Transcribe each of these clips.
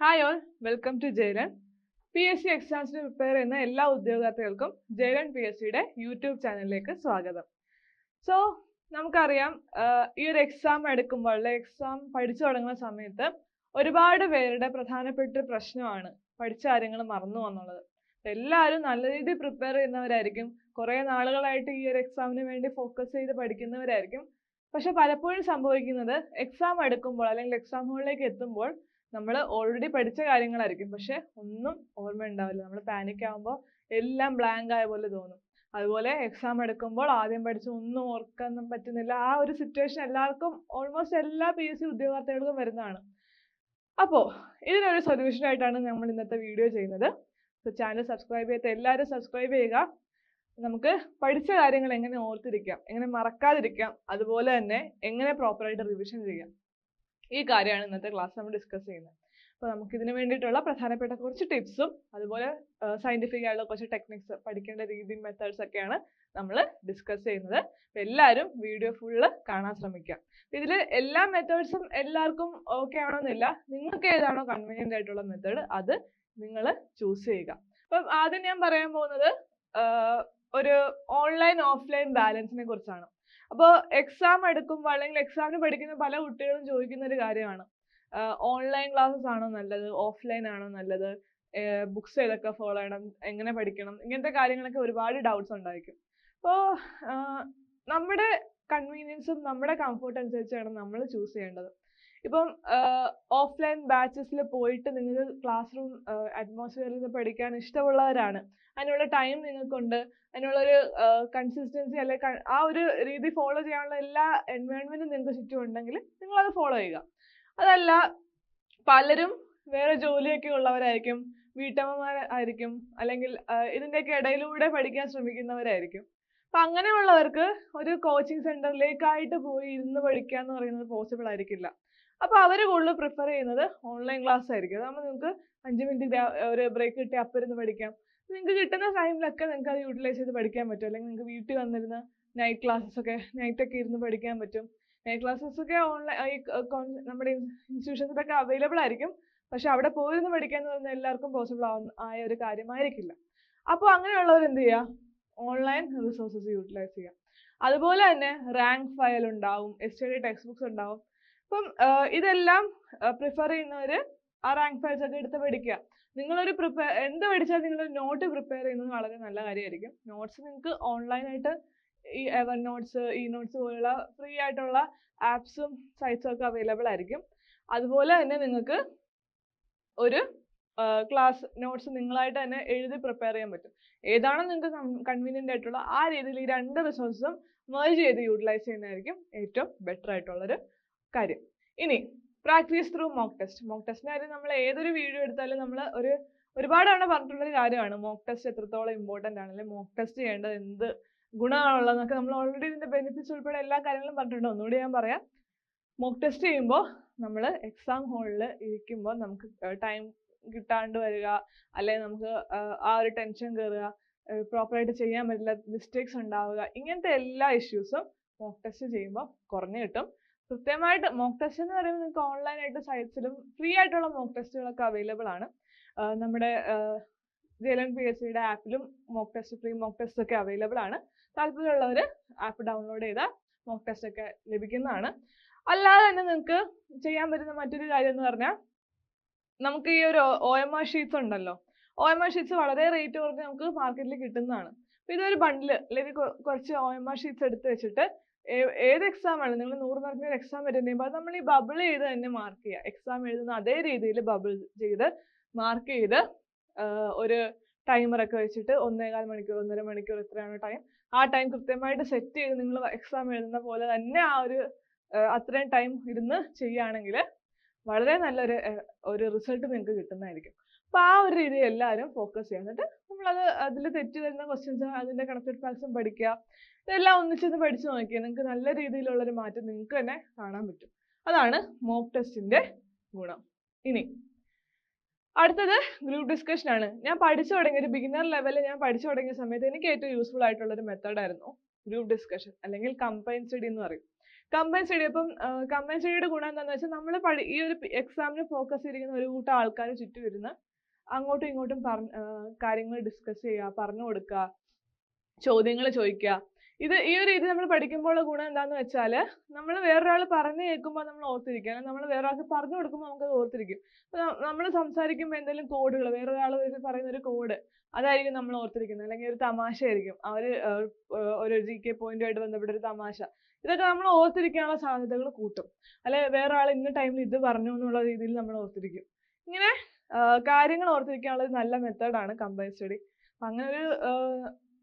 Hi all, welcome to Jaylan. PSC എക്സാംസിന് prepare ചെയ്യുന്ന എല്ലാ ഉദ്യോഗാർത്ഥികൾക്കും ജയലൻ PSCയുടെ യൂട്യൂബ് ചാനലിലേക്ക് സ്വാഗതം. സോ നമുക്കറിയാം ഈ ഒരു എക്സാം എടുക്കുമ്പോൾ എക്സാം പഠിച്ചു തുടങ്ങുന്ന സമയത്ത് ഒരുപാട് പേരുടെ പ്രധാനപ്പെട്ട പ്രശ്നമാണ് പഠിച്ച കാര്യങ്ങൾ മറന്നു എന്നുള്ളത്. എല്ലാവരും നല്ല രീതിയിൽ പ്രിപ്പയർ ചെയ്യുന്നവരായിരിക്കും, കുറേ നാളുകളായിട്ട് ഈ ഒരു എക്സാമിന് വേണ്ടി ഫോക്കസ് ചെയ്ത് പഠിക്കുന്നവരായിരിക്കും. പക്ഷെ പലപ്പോഴും സംഭവിക്കുന്നത് എക്സാം എടുക്കുമ്പോൾ അല്ലെങ്കിൽ എക്സാം ഹോളിലേക്ക് എത്തുമ്പോൾ നമ്മൾ ഓൾറെഡി പഠിച്ച കാര്യങ്ങളായിരിക്കും, പക്ഷെ ഒന്നും ഓർമ്മ ഉണ്ടാവില്ല. നമ്മൾ പാനിക് ആകുമ്പോൾ എല്ലാം ബ്ലാങ്ക് ആയ പോലെ തോന്നും. അതുപോലെ എക്സാം എടുക്കുമ്പോൾ ആദ്യം പഠിച്ച് ഒന്നും ഓർക്കാൻ പറ്റുന്നില്ല. ആ ഒരു സിറ്റുവേഷൻ എല്ലാവർക്കും, ഓൾമോസ്റ്റ് എല്ലാ PSC ഉദ്യോഗാർത്ഥികൾക്കും വരുന്നതാണ്. അപ്പോൾ ഇതിനൊരു സൊല്യൂഷൻ ആയിട്ടാണ് നമ്മൾ ഇന്നത്തെ വീഡിയോ ചെയ്യുന്നത്. ചാനൽ സബ്സ്ക്രൈബ് ചെയ്യാത്ത എല്ലാവരും സബ്സ്ക്രൈബ് ചെയ്യുക. നമുക്ക് പഠിച്ച കാര്യങ്ങൾ എങ്ങനെ ഓർത്തിരിക്കാം, എങ്ങനെ മറക്കാതിരിക്കാം, അതുപോലെ തന്നെ എങ്ങനെ പ്രോപ്പറായിട്ട് റിവിഷൻ ചെയ്യാം, ഈ കാര്യമാണ് ഇന്നത്തെ ക്ലാസ് നമ്മൾ ഡിസ്കസ് ചെയ്യുന്നത്. അപ്പോൾ നമുക്ക് ഇതിന് വേണ്ടിയിട്ടുള്ള പ്രധാനപ്പെട്ട കുറച്ച് ടിപ്സും അതുപോലെ സയന്റിഫിക് ആയിട്ടുള്ള കുറച്ച് ടെക്നിക്സ്, പഠിക്കേണ്ട രീതി, മെത്തേഡ്സ് ഒക്കെയാണ് നമ്മൾ ഡിസ്കസ് ചെയ്യുന്നത്. അപ്പോൾ എല്ലാവരും വീഡിയോ ഫുള്ള് കാണാൻ ശ്രമിക്കാം. ഇതിൽ എല്ലാ മെത്തേഡ്സും എല്ലാവർക്കും ഓക്കെ ആവണമെന്നില്ല. നിങ്ങൾക്ക് ഏതാണോ കൺവീനിയൻ്റ് ആയിട്ടുള്ള മെത്തേഡ് അത് നിങ്ങൾ ചൂസ് ചെയ്യുക. അപ്പം ആദ്യം ഞാൻ പറയാൻ പോകുന്നത് ഒരു ഓൺലൈൻ ഓഫ്ലൈൻ ബാലൻസിനെ കുറിച്ചാണ്. അപ്പോൾ എക്സാം എടുക്കുമ്പോൾ അല്ലെങ്കിൽ എക്സാമിന് പഠിക്കുന്ന പല കുട്ടികളും ചോദിക്കുന്ന ഒരു കാര്യമാണ്, ഓൺലൈൻ ക്ലാസ്സസ് ആണോ നല്ലത്, ഓഫ്ലൈൻ ആണോ നല്ലത്, ബുക്സ് ഏതൊക്കെ ഫോളോ ചെയ്യണം, എങ്ങനെ പഠിക്കണം, ഇങ്ങനത്തെ കാര്യങ്ങളൊക്കെ ഒരുപാട് ഡൗട്ട്സ് ഉണ്ടായിരിക്കും. അപ്പോൾ നമ്മുടെ കൺവീനിയൻസും നമ്മുടെ കംഫർട്ട് അനുസരിച്ചാണ് നമ്മൾ ചൂസ് ചെയ്യേണ്ടത്. ഇപ്പം ഓഫ്ലൈൻ ബാച്ചസിൽ പോയിട്ട് നിങ്ങൾക്ക് ക്ലാസ് റൂം അറ്റ്മോസ്ഫിയറിൽ നിന്ന് പഠിക്കാൻ ഇഷ്ടമുള്ളവരാണ്, അതിനുള്ള ടൈം നിങ്ങൾക്കുണ്ട്, അതിനുള്ളൊരു കൺസിസ്റ്റൻസി അല്ലെങ്കിൽ ആ ഒരു രീതി ഫോളോ ചെയ്യാനുള്ള എല്ലാ എൻവയോൺമെന്റും നിങ്ങൾക്ക് ചുറ്റും ഉണ്ടെങ്കിൽ നിങ്ങൾ അത് ഫോളോ ചെയ്യുക. അതല്ല, പലരും വേറെ ജോലിയൊക്കെ ഉള്ളവരായിരിക്കും, വീട്ടമ്മമാരായിരിക്കും, അല്ലെങ്കിൽ ഇതിൻ്റെയൊക്കെ ഇടയിലൂടെ പഠിക്കാൻ ശ്രമിക്കുന്നവരായിരിക്കും. അപ്പം അങ്ങനെയുള്ളവർക്ക് ഒരു കോച്ചിങ് സെന്ററിലേക്കായിട്ട് പോയി ഇരുന്ന് പഠിക്കുക എന്ന് പറയുന്നത് പോസിബിൾ ആയിരിക്കില്ല. അപ്പോൾ അവർ കൂടുതൽ പ്രിഫർ ചെയ്യുന്നത് ഓൺലൈൻ ക്ലാസ് ആയിരിക്കും. അതാകുമ്പോൾ നിങ്ങൾക്ക് 5 മിനിറ്റ് ഒരു ബ്രേക്ക് കിട്ടി അപ്പം ഇരുന്ന് പഠിക്കാം. നിങ്ങൾക്ക് കിട്ടുന്ന ടൈമിലൊക്കെ നിങ്ങൾക്ക് അത് യൂട്ടിലൈസ് ചെയ്ത് പഠിക്കാൻ പറ്റും. അല്ലെങ്കിൽ നിങ്ങൾക്ക് വീട്ടിൽ വന്നിരുന്ന് നൈറ്റ് ക്ലാസ്സസ് ഒക്കെ നൈറ്റൊക്കെ ഇരുന്ന് പഠിക്കാൻ പറ്റും. നൈറ്റ് ക്ലാസ്സസ് ഒക്കെ നമ്മുടെ ഇൻസ്റ്റിറ്റ്യൂഷൻസിലൊക്കെ അവൈലബിൾ ആയിരിക്കും. പക്ഷെ അവിടെ പോയിരുന്ന് പഠിക്കുക എന്ന് പറഞ്ഞാൽ എല്ലാവർക്കും പോസിബിൾ ആയ ഒരു കാര്യമായിരിക്കില്ല. അപ്പോൾ അങ്ങനെയുള്ളവർ എന്ത് ചെയ്യുക, ഓൺലൈൻ റിസോഴ്സസ് യൂട്ടിലൈസ് ചെയ്യുക. അതുപോലെ തന്നെ റാങ്ക് ഫയൽ ഉണ്ടാവും, STD ടെക്സ്റ്റ് ബുക്സ് ഉണ്ടാവും. അപ്പം ഇതെല്ലാം പ്രിഫർ ചെയ്യുന്നവർ ആ റാങ്ക് ഫയൽസ് ഒക്കെ എടുത്ത് പഠിക്കുക. നിങ്ങളൊരു എന്ത് പഠിച്ചാൽ നിങ്ങളൊരു നോട്ട് പ്രിപ്പയർ ചെയ്യുന്നത് വളരെ നല്ല കാര്യമായിരിക്കും. നോട്ട്സ് നിങ്ങൾക്ക് ഓൺലൈനായിട്ട് ഈ എവർ നോട്ട്സ്, ഈ നോട്ട്സ് പോലുള്ള ഫ്രീ ആയിട്ടുള്ള ആപ്സും സൈറ്റ്സും ഒക്കെ അവൈലബിൾ ആയിരിക്കും. അതുപോലെ തന്നെ നിങ്ങൾക്ക് ഒരു ക്ലാസ് നോട്ട്സ് നിങ്ങളായിട്ട് തന്നെ എഴുതി പ്രിപ്പയർ ചെയ്യാൻ പറ്റും. ഏതാണോ നിങ്ങൾക്ക് കൺവീനിയൻ്റ് ആയിട്ടുള്ള ആ രീതിയിൽ ഈ 2 റിസോഴ്സും മെർജ് ചെയ്ത് യൂട്ടിലൈസ് ചെയ്യുന്നതായിരിക്കും ഏറ്റവും ബെറ്റർ ആയിട്ടുള്ളൊരു കാര്യം. ഇനി practice through mock test. Mock ടെസ്റ്റിൻ്റെ കാര്യം നമ്മൾ ഏതൊരു വീഡിയോ എടുത്താലും നമ്മൾ ഒരുപാട് തവണ പറഞ്ഞിട്ടുള്ളൊരു കാര്യമാണ്. മോക്ക് ടെസ്റ്റ് എത്രത്തോളം ഇമ്പോർട്ടൻ്റ് ആണ്, അല്ലെങ്കിൽ മോക്ക് ടെസ്റ്റ് ചെയ്യേണ്ടത് എന്ത് ഗുണമാണുള്ളതെന്നൊക്കെ നമ്മൾ ഓൾറെഡി ഇതിൻ്റെ ബെനിഫിറ്റ്സ് ഉൾപ്പെടെ എല്ലാ കാര്യങ്ങളും പറഞ്ഞിട്ടുണ്ട്. ഒന്നുകൂടി ഞാൻ പറയാം. മോക്ക് ടെസ്റ്റ് ചെയ്യുമ്പോൾ നമ്മൾ എക്സാം ഹോളിൽ ഇരിക്കുമ്പോൾ നമുക്ക് ടൈം കിട്ടാണ്ട് വരിക, അല്ലെങ്കിൽ നമുക്ക് ആ ഒരു ടെൻഷൻ കയറുക, പ്രോപ്പറായിട്ട് ചെയ്യാൻ പറ്റില്ല, മിസ്റ്റേക്സ് ഉണ്ടാവുക, ഇങ്ങനത്തെ എല്ലാ ഇഷ്യൂസും മോക്ക് ടെസ്റ്റ് ചെയ്യുമ്പോൾ കുറഞ്ഞു കിട്ടും. കൃത്യമായിട്ട് മോക്ക് ടെസ്റ്റ് എന്ന് പറയുമ്പോൾ നിങ്ങൾക്ക് ഓൺലൈനായിട്ട് സൈറ്റ്സിലും ഫ്രീ ആയിട്ടുള്ള മോക്ക് ടെസ്റ്റുകളൊക്കെ അവൈലബിൾ ആണ്. നമ്മുടെ ജയലൻ PSCയുടെ ആപ്പിലും mock test, free mock test ഒക്കെ അവൈലബിൾ ആണ്. താല്പര്യമുള്ളവർ ആപ്പ് ഡൗൺലോഡ് ചെയ്താൽ മോക്ക് ടെസ്റ്റ് ഒക്കെ ലഭിക്കുന്നതാണ്. അല്ലാതെ തന്നെ നിങ്ങൾക്ക് ചെയ്യാൻ പറ്റുന്ന മറ്റൊരു കാര്യം എന്ന് പറഞ്ഞാൽ, നമുക്ക് ഈ ഒരു OMR ഷീറ്റ്സ് ഉണ്ടല്ലോ, OMR ഷീറ്റ്സ് വളരെ റേറ്റ് കുറഞ്ഞ് നമുക്ക് മാർക്കറ്റിൽ കിട്ടുന്നതാണ്. അപ്പോൾ ഇതൊരു ബണ്ടിൽ അല്ലെങ്കിൽ കുറച്ച് OMR ഷീറ്റ്സ് എടുത്ത് വെച്ചിട്ട് ഏത് എക്സാം ആണ് നിങ്ങൾ 100 മാർക്കിന് ഒരു എക്സാം അറ്റൻഡ് ചെയ്യുമ്പോൾ അത് നമ്മൾ ഈ ബബിൾ ചെയ്ത് തന്നെ മാർക്ക് ചെയ്യുക. എക്സാം എഴുതുന്ന അതേ രീതിയിൽ ബബിൾ ചെയ്ത് മാർക്ക് ചെയ്ത് ഒരു ടൈമറൊക്കെ വെച്ചിട്ട് 1.25 മണിക്കൂർ 1.5 മണിക്കൂർ എത്രയാണ് ടൈം, ആ ടൈം കൃത്യമായിട്ട് സെറ്റ് ചെയ്ത് നിങ്ങൾ എക്സാം എഴുതുന്ന പോലെ തന്നെ ആ അത്രയും ടൈം ഇരുന്ന് ചെയ്യുകയാണെങ്കിൽ വളരെ നല്ലൊരു റിസൾട്ട് നിങ്ങൾക്ക് കിട്ടുന്നതായിരിക്കും. അപ്പോൾ ആ ഒരു രീതിയിൽ എല്ലാവരും ഫോക്കസ് ചെയ്യുക. എന്നിട്ട് നമ്മളത് അതിൽ തെറ്റ് വരുന്ന ക്വസ്റ്റ്യൻസ്, അതിൻ്റെ കണക്റ്റഡ് ഫാക്ട്സും പഠിക്കുക. ഇതെല്ലാം ഒന്നിച്ചൊന്ന് പഠിച്ചു നോക്കിയാൽ നിങ്ങൾക്ക് നല്ല രീതിയിലുള്ളൊരു മാറ്റം നിങ്ങൾക്ക് തന്നെ കാണാൻ പറ്റും. അതാണ് മോക്ക് ടെസ്റ്റിൻ്റെ ഗുണം. ഇനി അടുത്തത് ഗ്രൂപ്പ് ഡിസ്കഷൻ ആണ്. ഞാൻ പഠിച്ചു തുടങ്ങിയ ഒരു ബിഗിനർ ലെവലിൽ ഞാൻ പഠിച്ചു തുടങ്ങിയ സമയത്ത് എനിക്ക് ഏറ്റവും യൂസ്ഫുൾ ആയിട്ടുള്ളൊരു മെത്തേഡായിരുന്നു ഗ്രൂപ്പ് ഡിസ്കഷൻ, അല്ലെങ്കിൽ കമ്പൈൻ സ്റ്റഡി എന്ന് പറയും. കമ്പൈൻ സ്റ്റഡി ഇപ്പം കമ്പൈൻ സ്റ്റഡിയുടെ ഗുണം എന്താണെന്ന് വെച്ചാൽ നമ്മൾ ഈ ഒരു എക്സാമിന് ഫോക്കസ് ചെയ്തിരിക്കുന്ന ഒരു കൂട്ടം ആൾക്കാർ ചുറ്റും ഇരുന്ന് അങ്ങോട്ടും ഇങ്ങോട്ടും കാര്യങ്ങൾ ഡിസ്കസ് ചെയ്യുക, പറഞ്ഞു കൊടുക്കുക, ചോദ്യങ്ങൾ ചോദിക്കുക. ഈ ഒരു രീതി നമ്മൾ പഠിക്കുമ്പോഴുള്ള ഗുണം എന്താണെന്ന് വെച്ചാൽ നമ്മൾ വേറൊരാൾ പറഞ്ഞു കേൾക്കുമ്പോൾ നമ്മൾ ഓർത്തിരിക്കുക, നമ്മൾ വേറൊരാൾക്ക് പറഞ്ഞു കൊടുക്കുമ്പോൾ നമുക്കത് ഓർത്തിരിക്കും. നമ്മൾ സംസാരിക്കുമ്പോൾ എന്തെങ്കിലും കോഡുകൾ, വേറൊരാൾ പറയുന്ന ഒരു കോഡ് അതായിരിക്കും നമ്മൾ ഓർത്തിരിക്കുന്നത്, അല്ലെങ്കിൽ ഒരു തമാശ ആയിരിക്കും, ഒരു GK പോയിന്റുമായിട്ട് ബന്ധപ്പെട്ട ഒരു തമാശ. ഇതൊക്കെ നമ്മൾ ഓർത്തിരിക്കാനുള്ള സാധ്യതകൾ കൂട്ടും. അല്ലെ വേറെ ആൾ ഇന്ന ടൈമിൽ ഇത് പറഞ്ഞു എന്നുള്ള രീതിയിൽ നമ്മൾ ഓർത്തിരിക്കും. ഇങ്ങനെ കാര്യങ്ങൾ ഓർത്തിരിക്കാനുള്ള ഒരു നല്ല മെത്തേഡാണ് കമ്പൈൻ സ്റ്റഡി. അങ്ങനെ ഒരു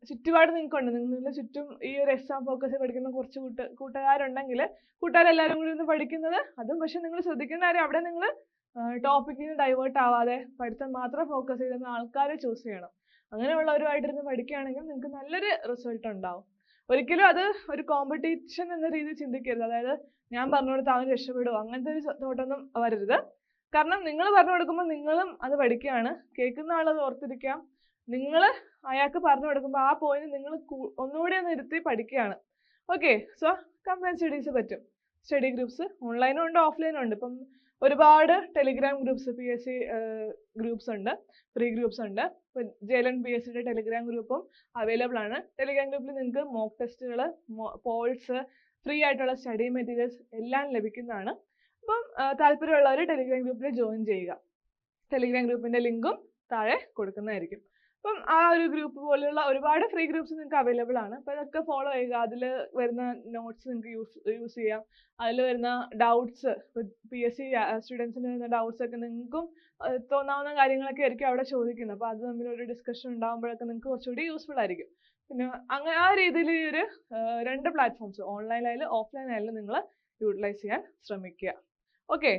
ചുറ്റുപാട് നിങ്ങൾക്കുണ്ട്, നിങ്ങളുടെ ചുറ്റും ഈ ഒരു എക്സാം ഫോക്കസ് പഠിക്കുന്ന കുറച്ച് കൂട്ടുകാരുണ്ടെങ്കിൽ കൂട്ടുകാരെല്ലാവരും കൂടി ഇരുന്ന് പഠിക്കുന്നത്. അതും പക്ഷെ നിങ്ങൾ ശ്രദ്ധിക്കേണ്ട കാര്യം, അവിടെ നിങ്ങൾ ടോപ്പിക്കിന് ഡൈവേർട്ട് ആവാതെ പഠിത്തം മാത്രം ഫോക്കസ് ചെയ്യുന്ന ആൾക്കാരെ ചൂസ് ചെയ്യണം. അങ്ങനെയുള്ളവരുമായിട്ടിരുന്ന് പഠിക്കുകയാണെങ്കിൽ നിങ്ങൾക്ക് നല്ലൊരു റിസൾട്ട് ഉണ്ടാവും. ഒരിക്കലും അത് ഒരു കോമ്പറ്റീഷൻ എന്ന രീതിയിൽ ചിന്തിക്കരുത്. അതായത് ഞാൻ പറഞ്ഞു കൊടുത്താൽ അവൻ രക്ഷപ്പെടുമോ, അങ്ങനത്തെ ഒരു തോട്ടൊന്നും വരരുത്. കാരണം നിങ്ങൾ പറഞ്ഞു കൊടുക്കുമ്പോൾ നിങ്ങളും അത് പഠിക്കുകയാണ്, കേൾക്കുന്ന ആളത് ഓർത്തിരിക്കാം. നിങ്ങൾ അയാൾക്ക് പറഞ്ഞു കൊടുക്കുമ്പോൾ ആ പോയിന്റ് നിങ്ങൾ ഒന്നുകൂടി ഒന്ന് ഇരുത്തി പഠിക്കുകയാണ്. ഓക്കെ, സോ കമ്പൈൻ സ്റ്റഡീസ് പറ്റും. സ്റ്റഡി ഗ്രൂപ്പ്സ് ഓൺലൈനും ഉണ്ട് ഓഫ്ലൈനും ഉണ്ട്. ഇപ്പം ഒരുപാട് ടെലിഗ്രാം ഗ്രൂപ്പ്സ് PSC ഗ്രൂപ്പ്സ് ഉണ്ട്, ഫ്രീ ഗ്രൂപ്പ്സ് ഉണ്ട്. ഇപ്പം JLN PSCയുടെ ടെലിഗ്രാം ഗ്രൂപ്പും അവൈലബിൾ ആണ്. ടെലിഗ്രാം ഗ്രൂപ്പിൽ നിങ്ങൾക്ക് മോക്ക് ടെസ്റ്റുകൾ, പോൾസ്, ഫ്രീ ആയിട്ടുള്ള സ്റ്റഡി മെറ്റീരിയൽസ് എല്ലാം ലഭിക്കുന്നതാണ്. അപ്പം താല്പര്യമുള്ളവർ ടെലിഗ്രാം ഗ്രൂപ്പിൽ ജോയിൻ ചെയ്യുക. ടെലിഗ്രാം ഗ്രൂപ്പിന്റെ ലിങ്കും താഴെ കൊടുക്കുന്നതായിരിക്കും. അപ്പം ആ ഒരു ഗ്രൂപ്പ് പോലെയുള്ള ഒരുപാട് ഫ്രീ ഗ്രൂപ്പ്സ് നിങ്ങൾക്ക് അവൈലബിൾ ആണ്. അപ്പം ഇതൊക്കെ ഫോളോ ചെയ്യുക. അതിൽ വരുന്ന നോട്ട്സ് നിങ്ങൾക്ക് യൂസ് ചെയ്യാം. അതിൽ വരുന്ന ഡൗട്ട്സ്, PSC സ്റ്റുഡൻസിന് വരുന്ന ഡൗട്ട്സ് ഒക്കെ നിങ്ങൾക്കും തോന്നാവുന്ന കാര്യങ്ങളൊക്കെ ആയിരിക്കും അവിടെ ചോദിക്കുന്നത്. അപ്പോൾ അത് തമ്മിൽ ഒരു ഡിസ്കഷൻ ഉണ്ടാകുമ്പോഴൊക്കെ നിങ്ങൾക്ക് കുറച്ചുകൂടി യൂസ്ഫുൾ ആയിരിക്കും. പിന്നെ അങ്ങനെ ആ രീതിയിൽ ഈ ഒരു 2 പ്ലാറ്റ്ഫോംസ് ഓൺലൈനായാലും ഓഫ്ലൈനായാലും നിങ്ങൾ യൂട്ടിലൈസ് ചെയ്യാൻ ശ്രമിക്കുക. ഓക്കെ,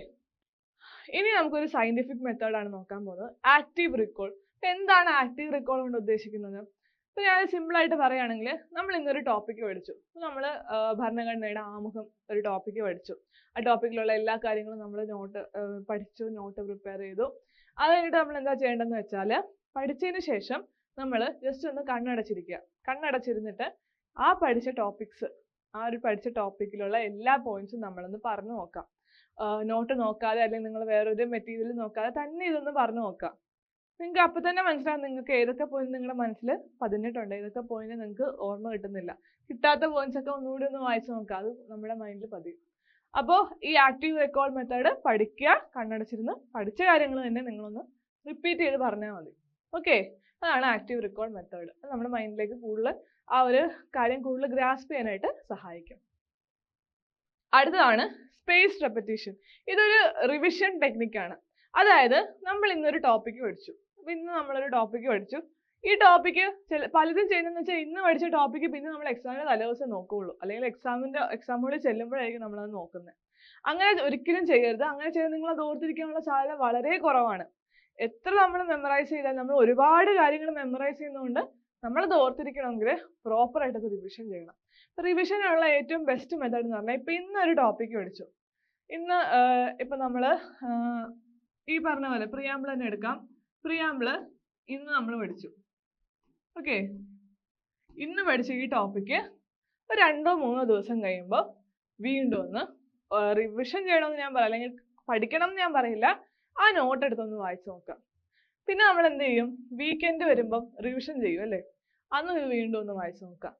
ഇനി നമുക്കൊരു സയന്റിഫിക് മെത്തേഡാണ് നോക്കാൻ പോകുന്നത്, ആക്റ്റീവ് റിക്കോൾ. എന്താണ് ആക്റ്റീവ് റിക്കോൾ കൊണ്ട് ഉദ്ദേശിക്കുന്നത്? ഇപ്പൊ ഞാൻ സിമ്പിൾ ആയിട്ട് പറയുകയാണെങ്കിൽ, നമ്മൾ ഇന്നൊരു ടോപ്പിക്ക് പഠിച്ചു. നമ്മൾ ഭരണഘടനയുടെ ആമുഖം ഒരു ടോപ്പിക്ക് പഠിച്ചു. ആ ടോപ്പിക്കിലുള്ള എല്ലാ കാര്യങ്ങളും നമ്മൾ പഠിച്ചു, നോട്ട് പ്രിപ്പയർ ചെയ്തു. അത് കഴിഞ്ഞിട്ട് നമ്മൾ എന്താ ചെയ്യേണ്ടതെന്ന് വെച്ചാൽ, പഠിച്ചതിന് ശേഷം നമ്മൾ ജസ്റ്റ് ഒന്ന് കണ്ണടച്ചിരിക്കുക. കണ്ണടച്ചിരുന്നിട്ട് ആ പഠിച്ച ടോപ്പിക്കിലുള്ള എല്ലാ പോയിന്റ്സും നമ്മളൊന്ന് പറഞ്ഞു നോക്കാം. നോട്ട് നോക്കാതെ അല്ലെങ്കിൽ നിങ്ങൾ വേറൊരു മെറ്റീരിയൽ നോക്കാതെ തന്നെ ഇതൊന്ന് പറഞ്ഞു നോക്കാം. നിങ്ങൾക്ക് അപ്പം തന്നെ മനസ്സിലാവും നിങ്ങൾക്ക് ഏതൊക്കെ പോയിന്റ് നിങ്ങളുടെ മനസ്സിൽ പതിഞ്ഞിട്ടുണ്ട്, ഏതൊക്കെ പോയിന്റ് നിങ്ങൾക്ക് ഓർമ്മ കിട്ടുന്നില്ല. കിട്ടാത്ത പോയിന്റ്സ് ഒക്കെ ഒന്നുകൂടി ഒന്ന് വായിച്ചു നോക്കുക, അത് നമ്മുടെ മൈൻഡിൽ പതിയും. അപ്പോൾ ഈ ആക്റ്റീവ് റെക്കോർഡ് മെത്തേഡ് പഠിക്കുക, കണ്ണടച്ചിരുന്ന് പഠിച്ച കാര്യങ്ങൾ തന്നെ നിങ്ങളൊന്ന് റിപ്പീറ്റ് ചെയ്ത് പറഞ്ഞാൽ മതി. ഓക്കെ, അതാണ് ആക്റ്റീവ് റെക്കോർഡ് മെത്തേഡ്. അത് നമ്മുടെ മൈൻഡിലേക്ക് കൂടുതൽ ആ ഒരു കാര്യം കൂടുതൽ ഗ്രാസ്പ് ചെയ്യാനായിട്ട് സഹായിക്കും. അടുത്തതാണ് സ്പേസ് റെപ്പറ്റീഷൻ. ഇതൊരു റിവിഷൻ ടെക്നിക്കാണ്. അതായത് നമ്മൾ ഇന്നൊരു ടോപ്പിക്ക് പഠിച്ചു. ഇന്ന് നമ്മളൊരു ടോപ്പിക്ക് പഠിച്ചു. ഈ ടോപ്പിക്ക് പലതും ചെയ്യുന്നതെന്ന് വെച്ചാൽ ഇന്ന് പഠിച്ച ടോപ്പിക്ക് പിന്നെ നമ്മൾ എക്സാമിന് തലേദിവസം നോക്കുകയുള്ളൂ, അല്ലെങ്കിൽ എക്സാമോട് ചെല്ലുമ്പോഴായിരിക്കും നമ്മളത് നോക്കുന്നത്. അങ്ങനെ ഒരിക്കലും ചെയ്യരുത്. അങ്ങനെ ചെയ്ത് നിങ്ങൾ അത് ഓർത്തിരിക്കാനുള്ള സാധ്യത വളരെ കുറവാണ്. എത്ര നമ്മൾ മെമ്മറൈസ് ചെയ്താൽ, നമ്മൾ ഒരുപാട് കാര്യങ്ങൾ മെമ്മറൈസ് ചെയ്യുന്നതുകൊണ്ട് നമ്മളത് ഓർത്തിരിക്കണമെങ്കിൽ പ്രോപ്പറായിട്ട് അത് റിവിഷൻ ചെയ്യണം. റിവിഷനുള്ള ഏറ്റവും ബെസ്റ്റ് മെത്തേഡ് എന്ന് പറഞ്ഞാൽ, ഇപ്പം ഇന്നൊരു ടോപ്പിക്ക് പഠിച്ചു. ഇന്ന് ഇപ്പം നമ്മൾ ഈ പറഞ്ഞ പോലെ പ്രിയാമ്പിൾ തന്നെ എടുക്കാം. പ്രിയാമ്പിള് ഇന്ന് നമ്മൾ പഠിച്ചു. ഓക്കെ, ഇന്ന് പഠിച്ച ഈ ടോപ്പിക്ക് ഒരു 2-3 ദിവസം കഴിയുമ്പോൾ വീണ്ടും ഒന്ന് റിവിഷൻ ചെയ്യണമെന്ന് ഞാൻ പറയാം, അല്ലെങ്കിൽ പഠിക്കണം എന്ന് ഞാൻ പറയില്ല. ആ നോട്ട് എടുത്തൊന്ന് വായിച്ചു നോക്കാം. പിന്നെ നമ്മൾ എന്ത് ചെയ്യും, വീക്കെൻഡ് വരുമ്പം റിവിഷൻ ചെയ്യും അല്ലേ, അന്ന് വീണ്ടും ഒന്ന് വായിച്ചു നോക്കാം.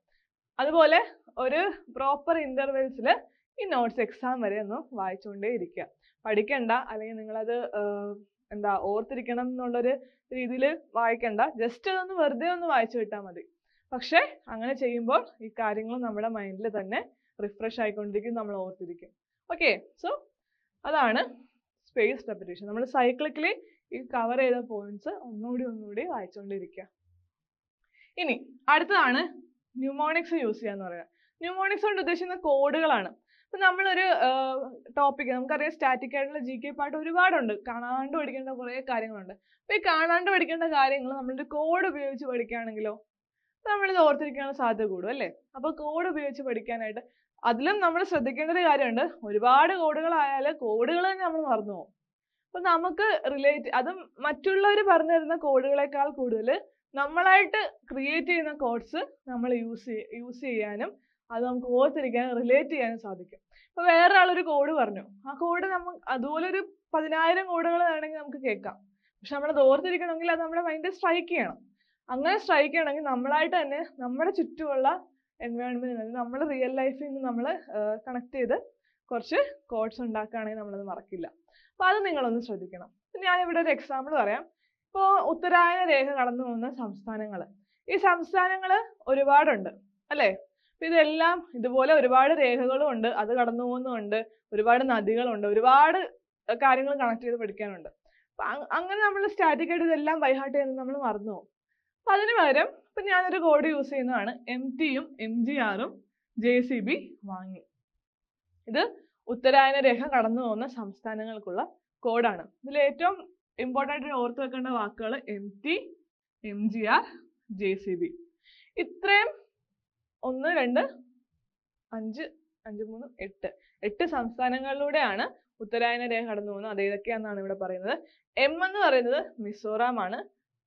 അതുപോലെ ഒരു പ്രോപ്പർ ഇന്റർവെൽസിൽ ഈ നോട്ട്സ് എക്സാം വരെ ഒന്ന് വായിച്ചുകൊണ്ടേ ഇരിക്കുക. പഠിക്കണ്ട, അല്ലെങ്കിൽ നിങ്ങളത് ഓർത്തിരിക്കണം എന്നുള്ളൊരു രീതിയിൽ വായിക്കണ്ട. ജസ്റ്റ് അതൊന്ന് വെറുതെ ഒന്ന് വായിച്ചു വിട്ടാൽ മതി. പക്ഷെ അങ്ങനെ ചെയ്യുമ്പോൾ ഈ കാര്യങ്ങൾ നമ്മുടെ മൈൻഡിൽ തന്നെ റിഫ്രഷ് ആയിക്കൊണ്ടിരിക്കും, നമ്മൾ ഓർത്തിരിക്കും. ഓക്കെ, സോ അതാണ് സ്പേസ് റെപ്പറ്റീഷൻ. നമ്മൾ സൈക്ലിക്കലി ഈ കവർ ചെയ്ത പോയിന്റ്സ് ഒന്നുകൂടി വായിച്ചുകൊണ്ടിരിക്കുക. ഇനി അടുത്തതാണ് ന്യൂമോണിക്സ് യൂസ് ചെയ്യാന്ന് പറയുന്നത്. ന്യൂമോണിക്സ് കൊണ്ട് ഉദ്ദേശിക്കുന്ന കോഡുകളാണ്. ഇപ്പം നമ്മളൊരു ടോപ്പിക്ക്, നമുക്കറിയാം സ്റ്റാറ്റിക് ആയിട്ടുള്ള GK പാർട്ട് ഒരുപാടുണ്ട്, കാണാണ്ട് പഠിക്കേണ്ട കുറേ കാര്യങ്ങളുണ്ട്. അപ്പോൾ ഈ കാണാണ്ട് പഠിക്കേണ്ട കാര്യങ്ങൾ നമ്മളൊരു കോഡ് ഉപയോഗിച്ച് പഠിക്കുകയാണെങ്കിലോ നമ്മളിത് ഓർത്തിരിക്കാനുള്ള സാധ്യത കൂടും അല്ലേ. അപ്പോൾ കോഡ് ഉപയോഗിച്ച് പഠിക്കാനായിട്ട് അതിലും നമ്മൾ ശ്രദ്ധിക്കേണ്ട ഒരു കാര്യമുണ്ട്. ഒരുപാട് കോഡുകളായാൽ കോഡുകൾ തന്നെ നമ്മൾ മറന്നു പോകും. അപ്പോൾ നമുക്ക് അതും മറ്റുള്ളവർ പറഞ്ഞു തരുന്ന കോഡുകളെക്കാൾ കൂടുതൽ നമ്മളായിട്ട് ക്രിയേറ്റ് ചെയ്യുന്ന കോഡ്സ് നമ്മൾ യൂസ് ചെയ്യാനും അത് നമുക്ക് ഓർത്തിരിക്കാനും റിലേറ്റ് ചെയ്യാനും സാധിക്കും. ഇപ്പൊ വേറെ ആളൊരു കോഡ് പറഞ്ഞു, ആ കോഡ് അതുപോലെ ഒരു 10,000 കോഡുകൾ വേണമെങ്കിൽ നമുക്ക് കേൾക്കാം. പക്ഷെ നമ്മളത് ഓർത്തിരിക്കണമെങ്കിൽ അത് നമ്മുടെ മൈൻഡിൽ സ്ട്രൈക്ക് ചെയ്യണം. അങ്ങനെ സ്ട്രൈക്ക് ചെയ്യണമെങ്കിൽ നമ്മളായിട്ട് തന്നെ നമ്മുടെ ചുറ്റുമുള്ള എൻവയോൺമെന്റ്, നമ്മുടെ റിയൽ ലൈഫിൽ നിന്ന് നമ്മൾ കണക്ട് ചെയ്ത് കുറച്ച് കോഡ്സ് ഉണ്ടാക്കുകയാണെങ്കിൽ നമ്മളത് മറക്കില്ല. അപ്പൊ അത് നിങ്ങളൊന്ന് ശ്രദ്ധിക്കണം. ഞാനിവിടെ ഒരു എക്സാമ്പിൾ പറയാം. ഇപ്പോൾ ഉത്തരായന രേഖ കടന്നു പോകുന്ന സംസ്ഥാനങ്ങൾ, ഈ സംസ്ഥാനങ്ങൾ ഒരുപാടുണ്ട് അല്ലേ? അപ്പൊ ഇതെല്ലാം ഇതുപോലെ ഒരുപാട് രേഖകളും ഉണ്ട്, അത് കടന്നു പോകുന്നുണ്ട്, ഒരുപാട് നദികളുണ്ട്, ഒരുപാട് കാര്യങ്ങൾ കണക്ട് ചെയ്ത് പഠിക്കാനുണ്ട്. അപ്പൊ അങ്ങനെ നമ്മൾ സ്റ്റാറ്റിക് ആയിട്ട് ഇതെല്ലാം ബൈഹാർട്ട് ചെയ്യുന്നത് നമ്മൾ മറന്നു പോകും. അപ്പൊ അതിന് പകരം ഇപ്പൊ ഞാനൊരു കോഡ് യൂസ് ചെയ്യുന്നതാണ് MTയും MGRഉം JCB വാങ്ങി. ഇത് ഉത്തരായന രേഖ കടന്നു പോകുന്ന സംസ്ഥാനങ്ങൾക്കുള്ള കോഡാണ്. ഇതിൽ ഏറ്റവും ഇമ്പോർട്ടൻ്റ് ആയിട്ട് ഓർത്ത് വെക്കേണ്ട വാക്കുകൾ MT, MGR, JCB. ഇത്രയും 1, 2, 5, 5, 3, 8 സംസ്ഥാനങ്ങളിലൂടെയാണ് ഉത്തരായന രേഖ കടന്നു പോകുന്നത്. അത് ഏതൊക്കെയാണെന്നാണ് ഇവിടെ പറയുന്നത്. M എന്ന് പറയുന്നത് മിസോറാം ആണ്,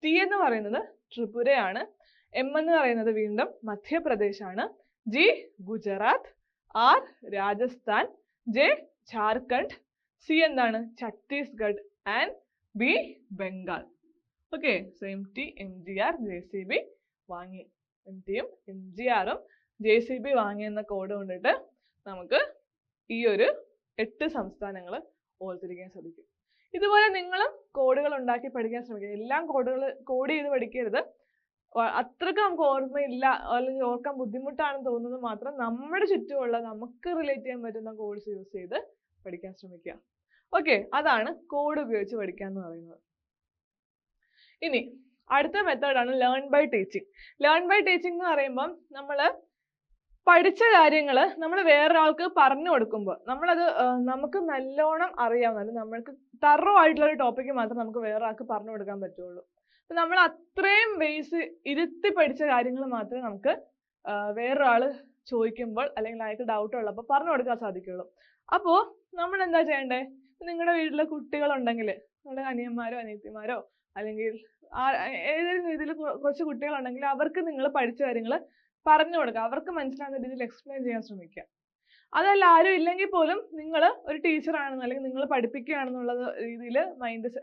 T എന്ന് പറയുന്നത് ത്രിപുരയാണ്, M എന്ന് പറയുന്നത് വീണ്ടും മധ്യപ്രദേശ് ആണ്, G Gujarat, R Rajasthan, J Jharkhand, C എന്താണ് Chhattisgarh and B Bengal. Okay, so MT, MGR, JCB വാങ്ങി. MTയും MGRഉം JCB വാങ്ങിയെന്ന കോഡ് കൊണ്ടിട്ട് നമുക്ക് ഈ ഒരു 8 സംസ്ഥാനങ്ങൾ ഓർത്തിരിക്കാൻ സാധിക്കും. ഇതുപോലെ നിങ്ങളും കോഡുകൾ ഉണ്ടാക്കി പഠിക്കാൻ ശ്രമിക്കുക. എല്ലാം കോഡ് ചെയ്ത് പഠിക്കരുത്. അത്രയ്ക്ക് നമുക്ക് ഓർമ്മയില്ല അല്ലെങ്കിൽ ഓർക്കാൻ ബുദ്ധിമുട്ടാണെന്ന് തോന്നുന്നത് മാത്രം നമ്മുടെ ചുറ്റുമുള്ള നമുക്ക് റിലേറ്റ് ചെയ്യാൻ പറ്റുന്ന കോഡ്സ് യൂസ് ചെയ്ത് പഠിക്കാൻ ശ്രമിക്കുക. ഓക്കെ, അതാണ് കോഡ് ഉപയോഗിച്ച് പഠിക്കുക എന്ന് പറയുന്നത്. ഇനി അടുത്ത മെത്തേഡാണ് learn by teaching. Learn by teaching എന്ന് പറയുമ്പം നമ്മൾ പഠിച്ച കാര്യങ്ങൾ നമ്മൾ വേറൊരാൾക്ക് പറഞ്ഞു കൊടുക്കുമ്പോൾ നമ്മളത് നമുക്ക് നല്ലോണം അറിയാവുന്ന, നമ്മൾക്ക് തറോ ആയിട്ടുള്ള ഒരു ടോപ്പിക്ക് മാത്രം നമുക്ക് വേറൊരാൾക്ക് പറഞ്ഞു കൊടുക്കാൻ പറ്റുള്ളൂ. നമ്മൾ അത്രയും ബേസ് ഇരുത്തി പഠിച്ച കാര്യങ്ങൾ മാത്രമേ നമുക്ക് വേറൊരാൾ ചോദിക്കുമ്പോൾ അല്ലെങ്കിൽ അയാൾക്ക് ഡൗട്ട് ഉള്ളപ്പോൾ പറഞ്ഞു കൊടുക്കാൻ സാധിക്കുള്ളൂ. അപ്പോൾ നമ്മൾ എന്താ ചെയ്യണ്ടേ? നിങ്ങളുടെ വീട്ടിലെ കുട്ടികളുണ്ടെങ്കിൽ, നിങ്ങളുടെ അനിയന്മാരോ അനിയത്തിമാരോ അല്ലെങ്കിൽ ഏതെങ്കിലും രീതിയിൽ കുറച്ച് കുട്ടികളുണ്ടെങ്കിൽ അവർക്ക് നിങ്ങൾ പഠിച്ച കാര്യങ്ങൾ പറഞ്ഞു കൊടുക്കുക, അവർക്ക് മനസ്സിലാകുന്ന രീതിയിൽ എക്സ്പ്ലെയിൻ ചെയ്യാൻ ശ്രമിക്കുക. അതല്ല ആരും ഇല്ലെങ്കിൽ പോലും നിങ്ങൾ ഒരു ടീച്ചറാണെന്ന് അല്ലെങ്കിൽ നിങ്ങൾ പഠിപ്പിക്കുകയാണെന്നുള്ള രീതിയിൽ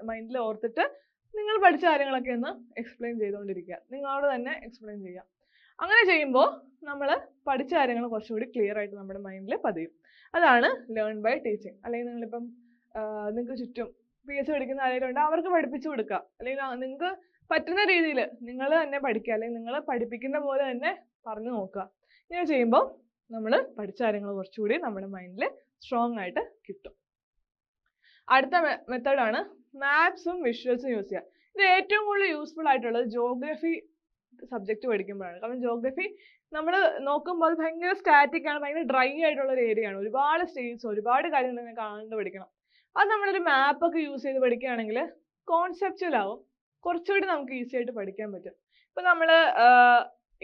മൈൻഡിൽ ഓർത്തിട്ട് നിങ്ങൾ പഠിച്ച കാര്യങ്ങളൊക്കെ ഒന്ന് എക്സ്പ്ലെയിൻ ചെയ്തുകൊണ്ടിരിക്കുക, നിങ്ങളോട് തന്നെ എക്സ്പ്ലെയിൻ ചെയ്യുക. അങ്ങനെ ചെയ്യുമ്പോൾ നമ്മൾ പഠിച്ച കാര്യങ്ങൾ കുറച്ചുകൂടി ക്ലിയർ ആയിട്ട് നമ്മുടെ മൈൻഡിൽ പതിയും. അതാണ് ലേൺ ബൈ ടീച്ചിങ്. അല്ലെങ്കിൽ നിങ്ങളിപ്പം നിങ്ങൾക്ക് ചുറ്റും PSC പഠിക്കുന്ന ആരെങ്കിലും ഉണ്ട്, അവർക്ക് പഠിപ്പിച്ചു കൊടുക്കുക. അല്ലെങ്കിൽ നിങ്ങൾക്ക് പറ്റുന്ന രീതിയിൽ നിങ്ങൾ തന്നെ പഠിക്കുക, അല്ലെങ്കിൽ നിങ്ങൾ പഠിപ്പിക്കുന്ന പോലെ തന്നെ പറഞ്ഞു നോക്കുക. ഇങ്ങനെ ചെയ്യുമ്പോൾ നമ്മൾ പഠിച്ച കാര്യങ്ങൾ കുറച്ചുകൂടി നമ്മുടെ മൈൻഡിൽ സ്ട്രോങ് ആയിട്ട് കിട്ടും. അടുത്ത മെത്തേഡാണ് മാപ്സും വിഷ്വൽസും യൂസ് ചെയ്യുക. ഇത് ഏറ്റവും കൂടുതൽ യൂസ്ഫുൾ ആയിട്ടുള്ളത് ജോഗ്രഫി സബ്ജക്റ്റ് പഠിക്കുമ്പോഴാണ്. കാരണം ജോഗ്രഫി നമ്മൾ നോക്കുമ്പോൾ ഭയങ്കര സ്റ്റാറ്റിക് ആണ്, ഭയങ്കര ഡ്രൈ ആയിട്ടുള്ള ഒരു ഏരിയ ആണ്. ഒരുപാട് സ്റ്റേറ്റ്സ്, ഒരുപാട് കാര്യങ്ങൾ ഇങ്ങനെ കാണാണ്ട് പഠിക്കണം. അത് നമ്മളൊരു മാപ്പൊക്കെ യൂസ് ചെയ്ത് പഠിക്കുകയാണെങ്കിൽ കോൺസെപ്ച്വൽ ആവും, കുറച്ചുകൂടി നമുക്ക് ഈസി ആയിട്ട് പഠിക്കാൻ പറ്റും. ഇപ്പം നമ്മൾ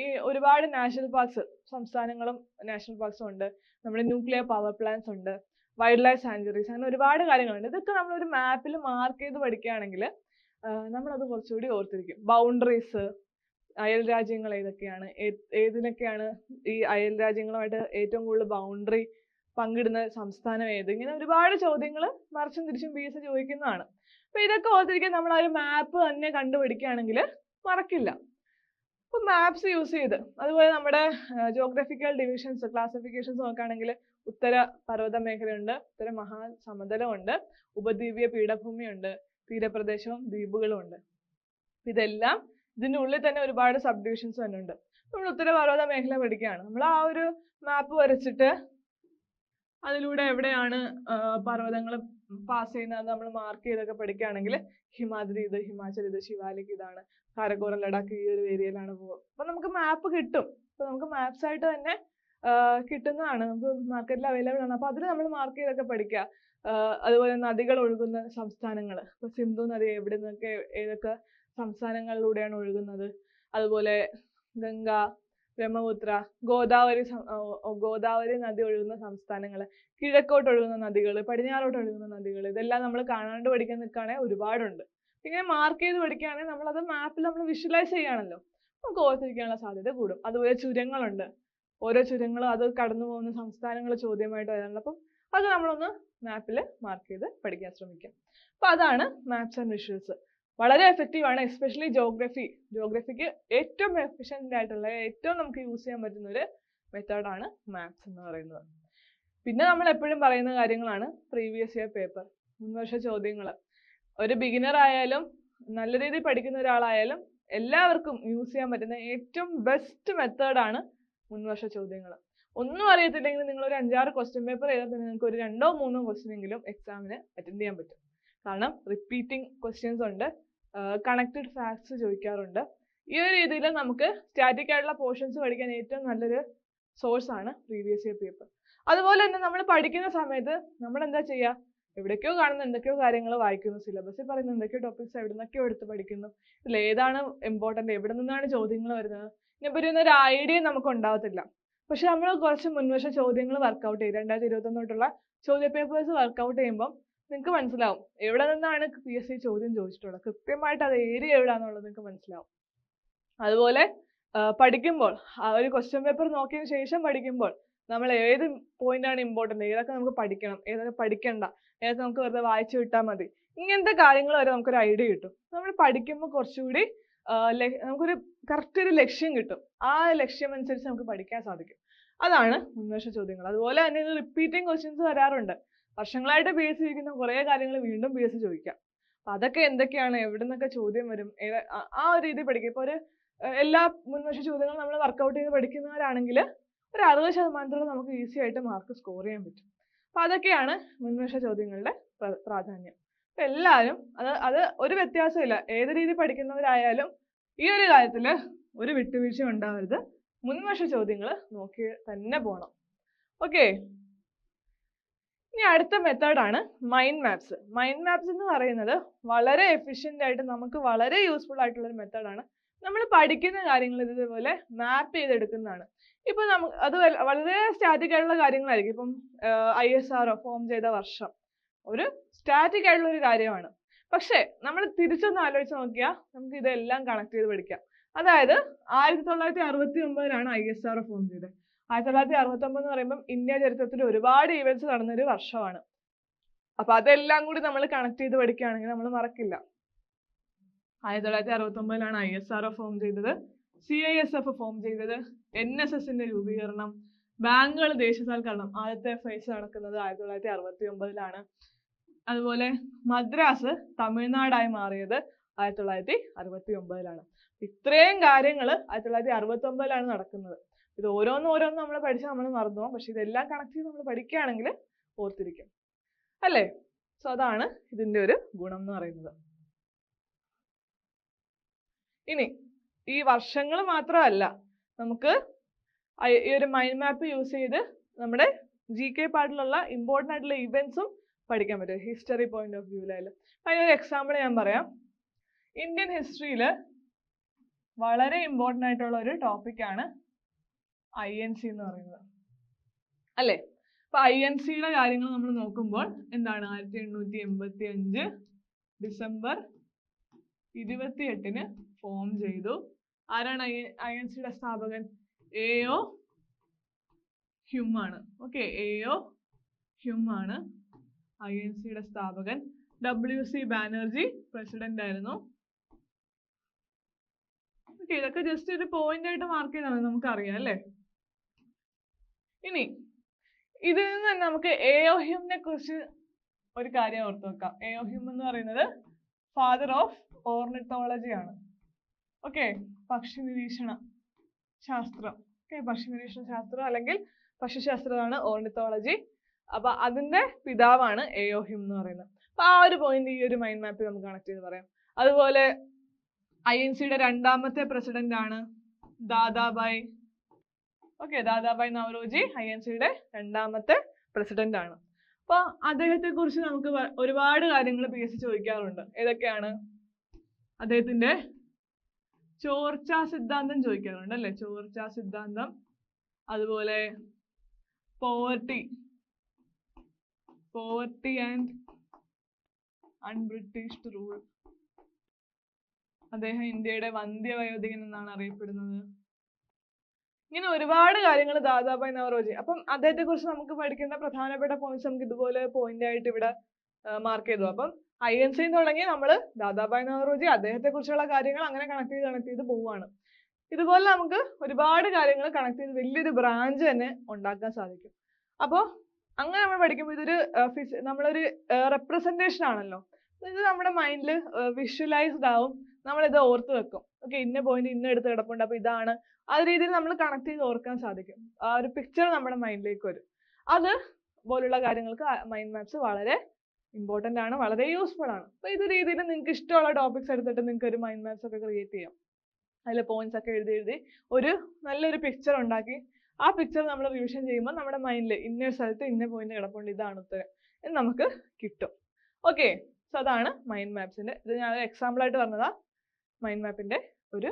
ഈ ഒരുപാട് നാഷണൽ പാർക്സ്, സംസ്ഥാനങ്ങളും നാഷണൽ പാർക്സും ഉണ്ട്, നമ്മുടെ ന്യൂക്ലിയർ പവർ പ്ലാന്റ്സ് ഉണ്ട്, വൈൽഡ് ലൈഫ് സാങ്ച്വറീസ്, അങ്ങനെ ഒരുപാട് കാര്യങ്ങളുണ്ട്. ഇതൊക്കെ നമ്മളൊരു മാപ്പിൽ മാർക്ക് ചെയ്ത് പഠിക്കുകയാണെങ്കിൽ നമ്മളത് കുറച്ചുകൂടി ഓർത്തിരിക്കും. ബൗണ്ടറീസ്, അയൽ രാജ്യങ്ങൾ ഏതൊക്കെയാണ്, ഏതിനൊക്കെയാണ് ഈ അയൽ രാജ്യങ്ങളുമായിട്ട് ഏറ്റവും കൂടുതൽ ബൗണ്ടറി പങ്കിടുന്ന സംസ്ഥാനം ഏത്, ഇങ്ങനെ ഒരുപാട് ചോദ്യങ്ങൾ മറിച്ചും തിരിച്ചും PSC ചോദിക്കുന്നതാണ്. അപ്പൊ ഇതൊക്കെ ഓർത്തിരിക്കാൻ നമ്മൾ ആ ഒരു മാപ്പ് തന്നെ കണ്ടുപിടിക്കുകയാണെങ്കിൽ മറക്കില്ല. അപ്പൊ മാപ്സ് യൂസ് ചെയ്ത്, അതുപോലെ നമ്മുടെ ജോഗ്രഫിക്കൽ ഡിവിഷൻസ്, ക്ലാസിഫിക്കേഷൻസ് നോക്കുകയാണെങ്കിൽ ഉത്തര പർവ്വത മേഖലയുണ്ട്, ഉത്തര മഹാസമതലമുണ്ട്, ഉപദ്വീപീയ പീഠഭൂമിയുണ്ട്, തീരപ്രദേശവും ദ്വീപുകളും ഉണ്ട്. ഇതെല്ലാം ഇതിൻ്റെ ഉള്ളിൽ തന്നെ ഒരുപാട് സബ് ഡിവിഷൻസ് തന്നെ ഉണ്ട്. നമ്മൾ ഉത്തരപർവ്വത മേഖല പഠിക്കുകയാണ്, നമ്മൾ ആ ഒരു മാപ്പ് വരച്ചിട്ട് അതിലൂടെ എവിടെയാണ് പർവ്വതങ്ങൾ പാസ് ചെയ്യുന്നത് നമ്മൾ മാർക്ക് ചെയ്തൊക്കെ പഠിക്കുകയാണെങ്കിൽ ഹിമാദ്രി ഇത്, ഹിമാചൽ ഇത്, ശിവാലിക് ഇതാണ്, കാരക്കോറം ലഡാക്ക് ഈ ഒരു ഏരിയയിലാണ് പോകുക. അപ്പൊ നമുക്ക് മാപ്പ് കിട്ടും. അപ്പൊ നമുക്ക് മാപ്സ് ആയിട്ട് തന്നെ കിട്ടുന്നതാണ്, നമുക്ക് മാർക്കറ്റിൽ അവൈലബിൾ ആണ്. അപ്പൊ അതിൽ നമ്മൾ മാർക്ക് ചെയ്തൊക്കെ പഠിക്കുക. അതുപോലെ നദികൾ ഒഴുകുന്ന സംസ്ഥാനങ്ങൾ, ഇപ്പൊ സിന്ധു നദി എവിടെ നിന്നൊക്കെ ഏതൊക്കെ സംസ്ഥാനങ്ങളിലൂടെയാണ് ഒഴുകുന്നത്, അതുപോലെ ഗംഗ, ബ്രഹ്മപുത്ര, ഗോദാവരി നദി ഒഴുകുന്ന സംസ്ഥാനങ്ങൾ, കിഴക്കോട്ട് ഒഴുകുന്ന നദികൾ, പടിഞ്ഞാറോട്ട് ഒഴുകുന്ന നദികൾ, ഇതെല്ലാം നമ്മൾ കാണാണ്ട് പഠിക്കാൻ നിൽക്കുകയാണെങ്കിൽ ഒരുപാടുണ്ട്. ഇങ്ങനെ മാർക്ക് ചെയ്ത് പഠിക്കുകയാണെങ്കിൽ നമ്മളത് മാപ്പിൽ നമ്മൾ വിഷ്വലൈസ് ചെയ്യുകയാണല്ലോ, നമുക്ക് ഓർത്തിരിക്കാനുള്ള സാധ്യത കൂടും. അതുപോലെ ചുരങ്ങളുണ്ട്, ഓരോ ചുരങ്ങളും അത് കടന്നു പോകുന്ന സംസ്ഥാനങ്ങൾ ചോദ്യമായിട്ട് വരാറുണ്ട്. അപ്പം അത് നമ്മളൊന്ന് മാപ്പിൽ മാർക്ക് ചെയ്ത് പഠിക്കാൻ ശ്രമിക്കാം. അപ്പോൾ അതാണ് മാപ്സ് ആൻഡ് വിഷ്വൽസ്. വളരെ എഫക്റ്റീവ് ആണ്, എസ്പെഷ്യലി ജോഗ്രഫിക്ക് ഏറ്റവും എഫിഷ്യൻ്റ് ആയിട്ടുള്ള ഏറ്റവും നമുക്ക് യൂസ് ചെയ്യാൻ പറ്റുന്ന ഒരു മെത്തേഡാണ് മാപ്സ് എന്ന് പറയുന്നത്. പിന്നെ നമ്മൾ എപ്പോഴും പറയുന്ന കാര്യങ്ങളാണ് പ്രീവിയസ് ഇയർ പേപ്പർ, മുൻവർഷ ചോദ്യങ്ങൾ. ഒരു ബിഗിനർ ആയാലും നല്ല രീതിയിൽ പഠിക്കുന്ന ഒരാളായാലും എല്ലാവർക്കും യൂസ് ചെയ്യാൻ പറ്റുന്ന ഏറ്റവും ബെസ്റ്റ് മെത്തേഡാണ് മുൻവർഷ ചോദ്യങ്ങൾ. ഒന്നും അറിയത്തില്ലെങ്കിൽ നിങ്ങൾ ഒരു 5-6 ക്വസ്റ്റ്യൻ പേപ്പർ ചെയ്താൽ തന്നെ നിങ്ങൾക്ക് ഒരു 2-3 ക്വസ്റ്റ്യൻ എങ്കിലും എക്സാമിന് അറ്റൻഡ് ചെയ്യാൻ പറ്റും. കാരണം റിപ്പീറ്റിംഗ് ക്വസ്റ്റ്യൻസ് ഉണ്ട്, കണക്റ്റഡ് ഫാക്ട്സ് ചോദിക്കാറുണ്ട്. ഈ ഒരു രീതിയിൽ നമുക്ക് സ്റ്റാറ്റിക് ആയിട്ടുള്ള പോർഷൻസ് പഠിക്കാൻ ഏറ്റവും നല്ലൊരു സോഴ്സ് ആണ് പ്രീവിയസ് ഇയർ പേപ്പർ. അതുപോലെ തന്നെ നമ്മൾ പഠിക്കുന്ന സമയത്ത് നമ്മൾ എന്താ ചെയ്യുക, എവിടേക്കോ കാണുന്ന എന്തൊക്കെയോ കാര്യങ്ങൾ വായിക്കുന്നു, സിലബസിൽ പറയുന്ന എന്തൊക്കെയോ ടോപ്പിക്സ് എവിടെ നിന്നൊക്കെയോ എടുത്ത് പഠിക്കുന്നു. ഇതിൽ ഏതാണ് ഇമ്പോർട്ടൻ്റ്, എവിടെ നിന്നാണ് ചോദ്യങ്ങൾ വരുന്നത്, ഇതിനെപ്പറ്റി ഒരു ഐഡിയ നമുക്ക് ഉണ്ടാവത്തില്ല. പക്ഷെ നമ്മൾ കുറച്ച് മുൻവർഷ ചോദ്യങ്ങൾ വർക്കൗട്ട് ചെയ്യും, 2021 തൊട്ടുള്ള ചോദ്യ പേപ്പേഴ്സ് വർക്കൗട്ട് ചെയ്യുമ്പോൾ നിങ്ങൾക്ക് മനസ്സിലാവും എവിടെ നിന്നാണ് PSC ചോദ്യം ചോദിച്ചിട്ടുള്ളത്, കൃത്യമായിട്ട് അത് ഏരിയ എവിടെയാണെന്നുള്ളത് നിങ്ങൾക്ക് മനസ്സിലാവും. അതുപോലെ പഠിക്കുമ്പോൾ ഒരു ക്വസ്റ്റ്യൻ പേപ്പർ നോക്കിയതിന് ശേഷം പഠിക്കുമ്പോൾ നമ്മൾ ഏത് പോയിന്റാണ് ഇമ്പോർട്ടൻ്റ്, ഏതൊക്കെ നമുക്ക് പഠിക്കണം, ഏതൊക്കെ പഠിക്കണ്ട, ഏതൊക്കെ നമുക്ക് വെറുതെ വായിച്ചു വിട്ടാൽ മതി, ഇങ്ങനത്തെ കാര്യങ്ങൾ വരെ നമുക്കൊരു ഐഡിയ കിട്ടും. നമ്മൾ പഠിക്കുമ്പോൾ കുറച്ചുകൂടി നമുക്കൊരു കറക്റ്റ് ഒരു ലക്ഷ്യം കിട്ടും. ആ ലക്ഷ്യം അനുസരിച്ച് നമുക്ക് പഠിക്കാൻ സാധിക്കും. അതാണ് മുൻവർഷ ചോദ്യങ്ങൾ. അതുപോലെ തന്നെ ഇത് റിപ്പീറ്റിംഗ് ക്വസ്റ്റ്യൻസ് വരാറുണ്ട്. വർഷങ്ങളായിട്ട് PSC ചോദിക്കുന്ന കുറേ കാര്യങ്ങൾ വീണ്ടും PSC ചോദിക്കാം. അതൊക്കെ എന്തൊക്കെയാണ്, എവിടെ നിന്നൊക്കെ ചോദ്യം വരും, ആ ഒരു രീതി പഠിക്കുക. ഇപ്പോൾ ഒരു എല്ലാ മുൻവർഷ ചോദ്യങ്ങളും നമ്മൾ വർക്കൗട്ട് ചെയ്ത് പഠിക്കുന്നവരാണെങ്കിൽ ഒരു 60% നമുക്ക് ഈസി ആയിട്ട് മാർക്ക് സ്കോർ ചെയ്യാൻ പറ്റും. അപ്പം അതൊക്കെയാണ് മുൻവർഷ ചോദ്യങ്ങളുടെ പ്രാധാന്യം. അപ്പം എല്ലാവരും അത് ഒരു വ്യത്യാസമില്ല, ഏത് രീതി പഠിക്കുന്നവരായാലും ഈ ഒരു കാര്യത്തിൽ ഒരു വിട്ടുവീഴ്ച ഉണ്ടാവരുത്. മുൻവർഷ ചോദ്യങ്ങൾ നോക്കി തന്നെ പോകണം. ഓക്കെ, ഇനി അടുത്ത മെത്തേഡാണ് മൈൻഡ് മാപ്സ്. മൈൻഡ് മാപ്സ് എന്ന് പറയുന്നത് വളരെ എഫിഷ്യൻ്റ് ആയിട്ട് നമുക്ക് വളരെ യൂസ്ഫുൾ ആയിട്ടുള്ള ഒരു മെത്തേഡാണ്. നമ്മൾ പഠിക്കുന്ന കാര്യങ്ങൾ ഇതുപോലെ മാപ്പ് ചെയ്തെടുക്കുന്നതാണ്. ഇപ്പൊ അത് വളരെ സ്റ്റാറ്റിക് ആയിട്ടുള്ള കാര്യങ്ങളായിരിക്കും. ഇപ്പം ISRO ഫോം ചെയ്ത വർഷം ഒരു സ്റ്റാറ്റിക് ആയിട്ടുള്ള ഒരു കാര്യമാണ്. പക്ഷെ നമ്മൾ തിരിച്ചൊന്ന് ആലോചിച്ച് നോക്കിയാൽ നമുക്ക് ഇതെല്ലാം കണക്ട് ചെയ്ത് പഠിക്കാം. അതായത് 1969 ISRO ഫോം ചെയ്തത്. 1969 എന്ന് പറയുമ്പോൾ ഇന്ത്യ ചരിത്രത്തിൽ ഒരുപാട് ഈവൻറ്റ്സ് നടന്നൊരു വർഷമാണ്. അപ്പൊ അതെല്ലാം കൂടി നമ്മൾ കണക്ട് ചെയ്ത് പഠിക്കുകയാണെങ്കിൽ നമ്മൾ മറക്കില്ല. 1969 ISRO ഫോം ചെയ്തത്, CISF ഫോം ചെയ്തത്, NSSന്റെ രൂപീകരണം, ബാങ്കുകൾ ദേശസാൽക്കരണം ആദ്യത്തെ ഫേസ് നടക്കുന്നത് 1969. അതുപോലെ മദ്രാസ് തമിഴ്നാടായി മാറിയത് 1969. ഇത്രയും കാര്യങ്ങൾ 1969 നടക്കുന്നത്. ഇത് ഓരോന്നോരോന്ന് നമ്മൾ പഠിച്ചാൽ നമ്മൾ മറന്നു പോകും. പക്ഷെ ഇതെല്ലാം കണക്ട് ചെയ്ത് നമ്മൾ പഠിക്കുകയാണെങ്കിൽ ഓർത്തിരിക്കും അല്ലേ? സോ അതാണ് ഇതിന്റെ ഒരു ഗുണം എന്ന് പറയുന്നത്. ഇനി ഈ വർഷങ്ങൾ മാത്രമല്ല, നമുക്ക് ഈ ഒരു മൈൻഡ് മാപ്പ് യൂസ് ചെയ്ത് നമ്മുടെ GK പാർട്ടിലുള്ള ഇമ്പോർട്ടൻ്റ് ആയിട്ടുള്ള ഇവന്റ്സും പഠിക്കാൻ പറ്റും, ഹിസ്റ്ററി പോയിന്റ് ഓഫ് വ്യൂവിലായാലും. അതിനൊരു എക്സാമ്പിൾ ഞാൻ പറയാം. ഇന്ത്യൻ ഹിസ്റ്ററിയിൽ വളരെ ഇമ്പോർട്ടൻ്റ് ആയിട്ടുള്ള ഒരു ടോപ്പിക്കാണ് INC എന്ന് പറയുന്നത് അല്ലേ? അപ്പൊ INCയുടെ കാര്യങ്ങൾ നമ്മൾ നോക്കുമ്പോൾ എന്താണ്, 1885 ഡിസംബർ 28 ഫോം ചെയ്തു. ആരാണ് INCയുടെ സ്ഥാപകൻ? AO ഹ്യൂം ആണ്. ഓക്കെ, AO ഹ്യൂം ആണ് INCയുടെ സ്ഥാപകൻ. WC ബാനർജി പ്രസിഡന്റ് ആയിരുന്നു. ഓക്കെ, ഇതൊക്കെ ജസ്റ്റ് ഒരു പോയിന്റ് ആയിട്ട് മാർക്ക് ചെയ്താൽ നമുക്കറിയാം അല്ലേ? ഇനി ഇതിൽ നിന്ന് തന്നെ നമുക്ക് AO ഹ്യൂമിനെ കുറിച്ച് ഒരു കാര്യം ഓർത്ത് വെക്കാം. AO ഹ്യൂം എന്ന് പറയുന്നത് ഫാദർ ഓഫ് ഓർണിത്തോളജി ആണ്. ഓക്കെ, പക്ഷി നിരീക്ഷണ ശാസ്ത്രം. ഓക്കെ, പക്ഷി നിരീക്ഷണ ശാസ്ത്രം അല്ലെങ്കിൽ പക്ഷിശാസ്ത്രമാണ് ഓർണിത്തോളജി. അപ്പൊ അതിന്റെ പിതാവാണ് AO ഹ്യൂം എന്ന് പറയുന്നത്. അപ്പൊ ആ ഒരു പോയിന്റ് ഈ ഒരു മൈൻഡ് മാപ്പിൽ നമുക്ക് കണക്ട് ചെയ്ത് പറയാം. അതുപോലെ INCയുടെ രണ്ടാമത്തെ പ്രസിഡന്റ് ആണ് ദാദാബായ്. ഓക്കെ, ദാദാബായ് നവറോജി INCയുടെ രണ്ടാമത്തെ പ്രസിഡന്റ് ആണ്. അപ്പൊ അദ്ദേഹത്തെ കുറിച്ച് നമുക്ക് ഒരുപാട് കാര്യങ്ങൾ PSC ചോദിക്കാറുണ്ട്. ഏതൊക്കെയാണ്? അദ്ദേഹത്തിന്റെ ചോർച്ചാ സിദ്ധാന്തം ചോദിക്കാറുണ്ട് അല്ലെ? ചോർച്ചാ സിദ്ധാന്തം. അതുപോലെ പോവർട്ടി ആൻഡ് അൺബ്രിട്ടീഷ്ഡ് റൂൾ. അദ്ദേഹം ഇന്ത്യയുടെ വന്ധ്യവയോധികൻ എന്നാണ് അറിയപ്പെടുന്നത്. ഇങ്ങനെ ഒരുപാട് കാര്യങ്ങൾ ദാദാഭായ് നവറോജി. അപ്പം അദ്ദേഹത്തെ കുറിച്ച് നമുക്ക് പഠിക്കേണ്ട പ്രധാനപ്പെട്ട പോയിന്റ്സ് നമുക്ക് ഇതുപോലെ പോയിന്റ് ആയിട്ട് ഇവിടെ മാർക്ക് ചെയ്തു. അപ്പം INC തുടങ്ങി നമ്മൾ ദാദാഭായ് നവറോജി അദ്ദേഹത്തെ കുറിച്ചുള്ള കാര്യങ്ങൾ അങ്ങനെ കണക്ട് ചെയ്ത് പോവുകയാണ്. ഇതുപോലെ നമുക്ക് ഒരുപാട് കാര്യങ്ങൾ കണക്ട് ചെയ്ത് വലിയൊരു ബ്രാഞ്ച് തന്നെ ഉണ്ടാക്കാൻ സാധിക്കും. അപ്പോൾ അങ്ങനെ നമ്മൾ പഠിക്കുമ്പോൾ ഇതൊരു നമ്മളൊരു റെപ്രസെന്റേഷൻ ആണല്ലോ. ഇത് നമ്മുടെ മൈൻഡിൽ വിഷ്വലൈസ്ഡ് ആവും, നമ്മളിത് ഓർത്ത് വെക്കും. ഓക്കെ, ഇന്ന പോയിന്റ് ഇന്ന എടുത്ത് കിടപ്പുണ്ട്, അപ്പൊ ഇതാണ് ആ രീതിയിൽ നമ്മൾ കണക്ട് ചെയ്ത് ഓർക്കാൻ സാധിക്കും. ആ ഒരു പിക്ചർ നമ്മുടെ മൈൻഡിലേക്ക് വരും. അത് പോലുള്ള കാര്യങ്ങൾക്ക് മൈൻഡ് മാപ്സ് വളരെ ഇമ്പോർട്ടൻ്റ് ആണ്, വളരെ യൂസ്ഫുൾ ആണ്. അപ്പോൾ ഇത് രീതിയിൽ നിങ്ങൾക്ക് ഇഷ്ടമുള്ള ടോപ്പിക്സ് എടുത്തിട്ട് നിങ്ങൾക്ക് ഒരു മൈൻഡ് മാപ്സ് ഒക്കെ ക്രിയേറ്റ് ചെയ്യാം. അതിൽ പോയിന്റ്സ് ഒക്കെ എഴുതി ഒരു നല്ലൊരു പിക്ചർ ഉണ്ടാക്കി ആ പിക്ചർ നമ്മൾ റിവിഷൻ ചെയ്യുമ്പോൾ നമ്മുടെ മൈൻഡിൽ ഇന്ന സ്ഥലത്ത് ഇന്ന പോയിന്റ് കിടപ്പുണ്ട്, ഇതാണ് ഉത്തരം എന്ന് നമുക്ക് കിട്ടും. ഓക്കെ, സോ അതാണ് മൈൻഡ് മാപ്സിന്റെ. ഇത് ഞാൻ എക്സാമ്പിൾ ആയിട്ട് പറഞ്ഞതാ. മൈൻഡ് മാപ്പിന്റെ ഒരു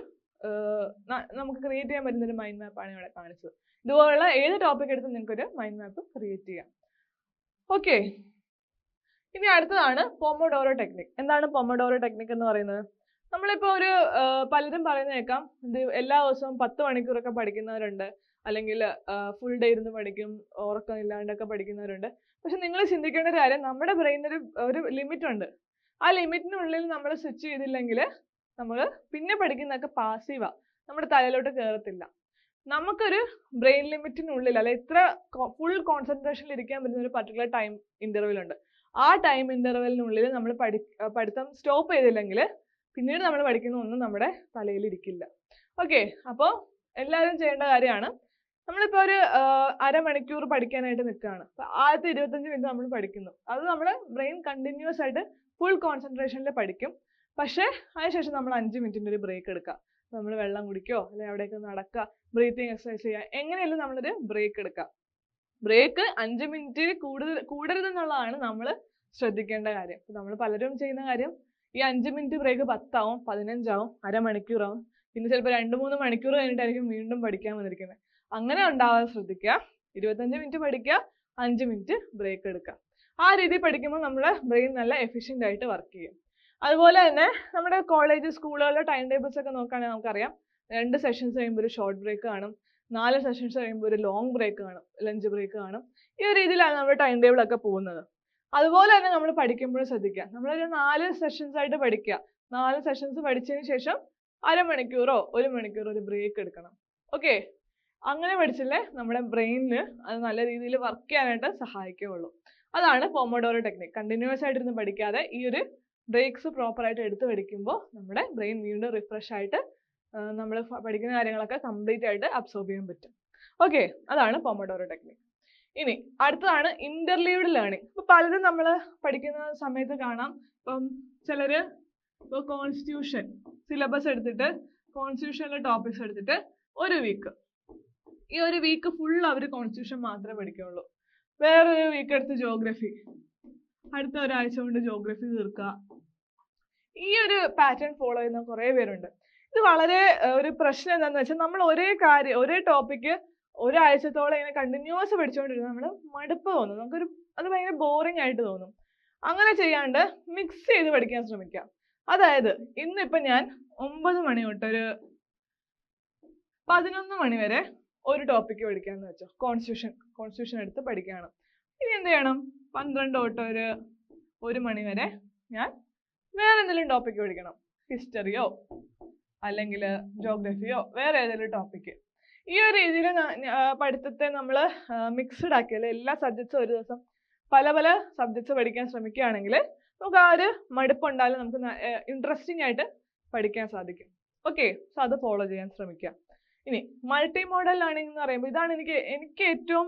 നമുക്ക് ക്രിയേറ്റ് ചെയ്യാൻ പറ്റുന്ന ഒരു മൈൻഡ് മാപ്പാണ് ഇവിടെ കാണിച്ചത്. ഇതുപോലുള്ള ഏത് ടോപ്പിക് എടുത്ത് നിങ്ങൾക്ക് ഒരു മൈൻഡ് മാപ്പ് ക്രിയേറ്റ് ചെയ്യാം. ഓക്കെ, ഇനി അടുത്തതാണ് പൊമോഡോറോ ടെക്നിക്. എന്താണ് പൊമോഡോറോ ടെക്നിക് എന്ന് പറയുന്നത്? നമ്മളിപ്പോൾ ഒരു പലരും പറയുന്ന കേൾക്കാം, ഇത് എല്ലാ ദിവസവും 10 മണിക്കൂറൊക്കെ പഠിക്കുന്നവരുണ്ട്, അല്ലെങ്കിൽ ഫുൾ ഡേ ഇരുന്ന് പഠിക്കും, ഉറക്കം ഇല്ലാണ്ടൊക്കെ പഠിക്കുന്നവരുണ്ട്. പക്ഷെ നിങ്ങൾ ചിന്തിക്കേണ്ട ഒരു കാര്യം, നമ്മുടെ ബ്രെയിനിന് ഒരു ലിമിറ്റ് ഉണ്ട്. ആ ലിമിറ്റിനുള്ളിൽ നമ്മൾ സ്വിച്ച് ചെയ്തില്ലെങ്കിൽ നമ്മൾ പിന്നെ പഠിക്കുന്നതൊക്കെ പാസീവാ, നമ്മുടെ തലയിലോട്ട് കയറത്തില്ല. നമുക്കൊരു ബ്രെയിൻ ലിമിറ്റിനുള്ളിൽ അല്ലെ ഇത്ര ഫുൾ കോൺസെൻട്രേഷനിൽ ഇരിക്കാൻ പറ്റുന്ന ഒരു പർട്ടിക്കുലർ ടൈം ഇന്റർവെൽ ഉണ്ട്. ആ ടൈം ഇന്റർവെലിനുള്ളിൽ നമ്മൾ പഠിത്തം സ്റ്റോപ്പ് ചെയ്തില്ലെങ്കിൽ പിന്നീട് നമ്മൾ പഠിക്കുന്ന ഒന്നും നമ്മുടെ തലയിൽ ഇരിക്കില്ല. ഓക്കെ, അപ്പോൾ എല്ലാവരും ചെയ്യേണ്ട കാര്യമാണ്, നമ്മളിപ്പോൾ ഒരു അരമണിക്കൂർ പഠിക്കാനായിട്ട് നിൽക്കുകയാണ്. അപ്പോൾ ആദ്യത്തെ 25 മിനിറ്റ് നമ്മൾ പഠിക്കുന്നു. അത് നമ്മുടെ ബ്രെയിൻ കണ്ടിന്യൂസ് ആയിട്ട് ഫുൾ കോൺസെൻട്രേഷനിൽ പഠിക്കും. പക്ഷേ അതിനുശേഷം നമ്മൾ 5 മിനിറ്റിൻ്റെ ഒരു ബ്രേക്ക് എടുക്കുക. നമ്മൾ വെള്ളം കുടിക്കുകയോ അല്ലെങ്കിൽ അവിടേക്ക് നടക്കുക, ബ്രീത്തിങ് എക്സസൈസ് ചെയ്യുക, എങ്ങനെയല്ല നമ്മളൊരു ബ്രേക്ക് എടുക്കുക. ബ്രേക്ക് 5 മിനിറ്റ് കൂടരുതെന്നുള്ളതാണ് നമ്മൾ ശ്രദ്ധിക്കേണ്ട കാര്യം. നമ്മൾ പലരും ചെയ്യുന്ന കാര്യം, ഈ 5 മിനിറ്റ് ബ്രേക്ക് 10 ആവും, 15 ആവും, അരമണിക്കൂറാവും, പിന്നെ ചിലപ്പോൾ 2-3 മണിക്കൂർ കഴിഞ്ഞിട്ടായിരിക്കും വീണ്ടും പഠിക്കാൻ വന്നിരിക്കുന്നത്. അങ്ങനെ ഉണ്ടാവാതെ ശ്രദ്ധിക്കുക. 25 മിനിറ്റ് പഠിക്കുക, 5 മിനിറ്റ് ബ്രേക്ക് എടുക്കുക. ആ രീതിയിൽ പഠിക്കുമ്പോൾ നമ്മുടെ ബ്രെയിൻ നല്ല എഫിഷ്യൻ്റ് ആയിട്ട് വർക്ക് ചെയ്യും. അതുപോലെ തന്നെ നമ്മുടെ കോളേജ് സ്കൂളുകളിലെ ടൈം ടേബിൾസ് ഒക്കെ നോക്കുകയാണെങ്കിൽ നമുക്കറിയാം, 2 സെഷൻസ് കഴിയുമ്പോൾ ഒരു ഷോർട്ട് ബ്രേക്ക് കാണും, 4 സെഷൻസ് കഴിയുമ്പോൾ ഒരു ലോങ് ബ്രേക്ക് കാണും, ലഞ്ച് ബ്രേക്ക് കാണും. ഈ ഒരു രീതിയിലാണ് നമ്മുടെ ടൈം ടേബിൾ ഒക്കെ പോകുന്നത്. അതുപോലെ തന്നെ നമ്മൾ പഠിക്കുമ്പോഴും ശ്രദ്ധിക്കുക, നമ്മളൊരു 4 സെഷൻസ് ആയിട്ട് പഠിക്കുക. 4 സെഷൻസ് പഠിച്ചതിന് ശേഷം അരമണിക്കൂറോ 1 മണിക്കൂറോ ഒരു ബ്രേക്ക് എടുക്കണം. ഓക്കെ, അങ്ങനെ പഠിച്ചില്ലേ നമ്മുടെ ബ്രെയിനിന് അത് നല്ല രീതിയിൽ വർക്ക് ചെയ്യാനായിട്ട് സഹായിക്കുകയുള്ളൂ. അതാണ് പൊമോഡോറോ ടെക്നിക്. കണ്ടിന്യൂസ് ആയിട്ടിരുന്ന് പഠിക്കാതെ ഈ ഒരു ബ്രേക്സ് പ്രോപ്പറായിട്ട് എടുത്ത് പഠിക്കുമ്പോൾ നമ്മുടെ ബ്രെയിൻ വീണ്ടും റിഫ്രഷ് ആയിട്ട് നമ്മൾ പഠിക്കുന്ന കാര്യങ്ങളൊക്കെ കംപ്ലീറ്റ് ആയിട്ട് അബ്സോർബ് ചെയ്യാൻ പറ്റും. ഓക്കെ, അതാണ് പൊമോഡോറോ ടെക്നിക്. ഇനി അടുത്തതാണ് ഇന്റർലീവ്ഡ് ലേണിംഗ്. ഇപ്പൊ പലരും നമ്മൾ പഠിക്കുന്ന സമയത്ത് കാണാം, ഇപ്പം ചിലര് ഇപ്പോൾ കോൺസ്റ്റിറ്റ്യൂഷൻ സിലബസ് എടുത്തിട്ട് കോൺസ്റ്റിറ്റ്യൂഷനിലെ ടോപ്പിക്സ് എടുത്തിട്ട് ഒരു വീക്ക്, ഈ ഒരു വീക്ക് ഫുൾ അവർ കോൺസ്റ്റിറ്റ്യൂഷൻ മാത്രമേ പഠിക്കുകയുള്ളൂ. വേറൊരു വീക്ക് എടുത്ത് ജോഗ്രഫി, അടുത്ത ഒരാഴ്ച കൊണ്ട് ജോഗ്രഫി തീർക്കുക. ഈ ഒരു പാറ്റേൺ ഫോളോ ചെയ്യുന്ന കുറേ പേരുണ്ട്. ഇത് വളരെ ഒരു പ്രശ്നം എന്താണെന്ന് വെച്ചാൽ, നമ്മൾ ഒരേ ടോപ്പിക്ക് ഒരാഴ്ചത്തോളം ഇങ്ങനെ കണ്ടിന്യൂസ് പഠിച്ചുകൊണ്ടിരുന്നത് നമ്മൾ മടുപ്പ് തോന്നും, നമുക്കൊരു അത് ഭയങ്കര ബോറിംഗ് ആയിട്ട് തോന്നും. അങ്ങനെ ചെയ്യാണ്ട് മിക്സ് ചെയ്ത് പഠിക്കാൻ ശ്രമിക്കാം. അതായത് ഇന്നിപ്പം ഞാൻ 9 മണി തൊട്ട് ഒരു 11 മണി വരെ ഒരു ടോപ്പിക്ക് പഠിക്കാമെന്ന് വെച്ചോ, കോൺസ്റ്റിറ്റ്യൂഷൻ എടുത്ത് പഠിക്കുകയാണ്. ഇനി എന്ത് ചെയ്യണം, 12 തൊട്ട് 1 മണി വരെ ഞാൻ വേറെ എന്തെങ്കിലും ടോപ്പിക്ക് പഠിക്കണം, ഹിസ്റ്ററിയോ അല്ലെങ്കിൽ ജോഗ്രഫിയോ വേറെ ഏതെങ്കിലും ടോപ്പിക്ക്. ഈ ഒരു രീതിയിൽ പഠിത്തത്തെ നമ്മൾ മിക്സ്ഡ് ആക്കിയാൽ എല്ലാ സബ്ജക്ട്സും ഒരു ദിവസം പല പല സബ്ജക്ട്സ് പഠിക്കാൻ ശ്രമിക്കുകയാണെങ്കിൽ നമുക്ക് ആ ഒരു മടുപ്പുണ്ടായാലും നമുക്ക് ഇൻട്രസ്റ്റിംഗ് ആയിട്ട് പഠിക്കാൻ സാധിക്കും. ഓക്കെ, സോ അത് ഫോളോ ചെയ്യാൻ ശ്രമിക്കുക. ഇനി മൾട്ടി മോഡൽ ലേണിംഗ് എന്ന് പറയുമ്പോൾ ഇതാണ് എനിക്ക് ഏറ്റവും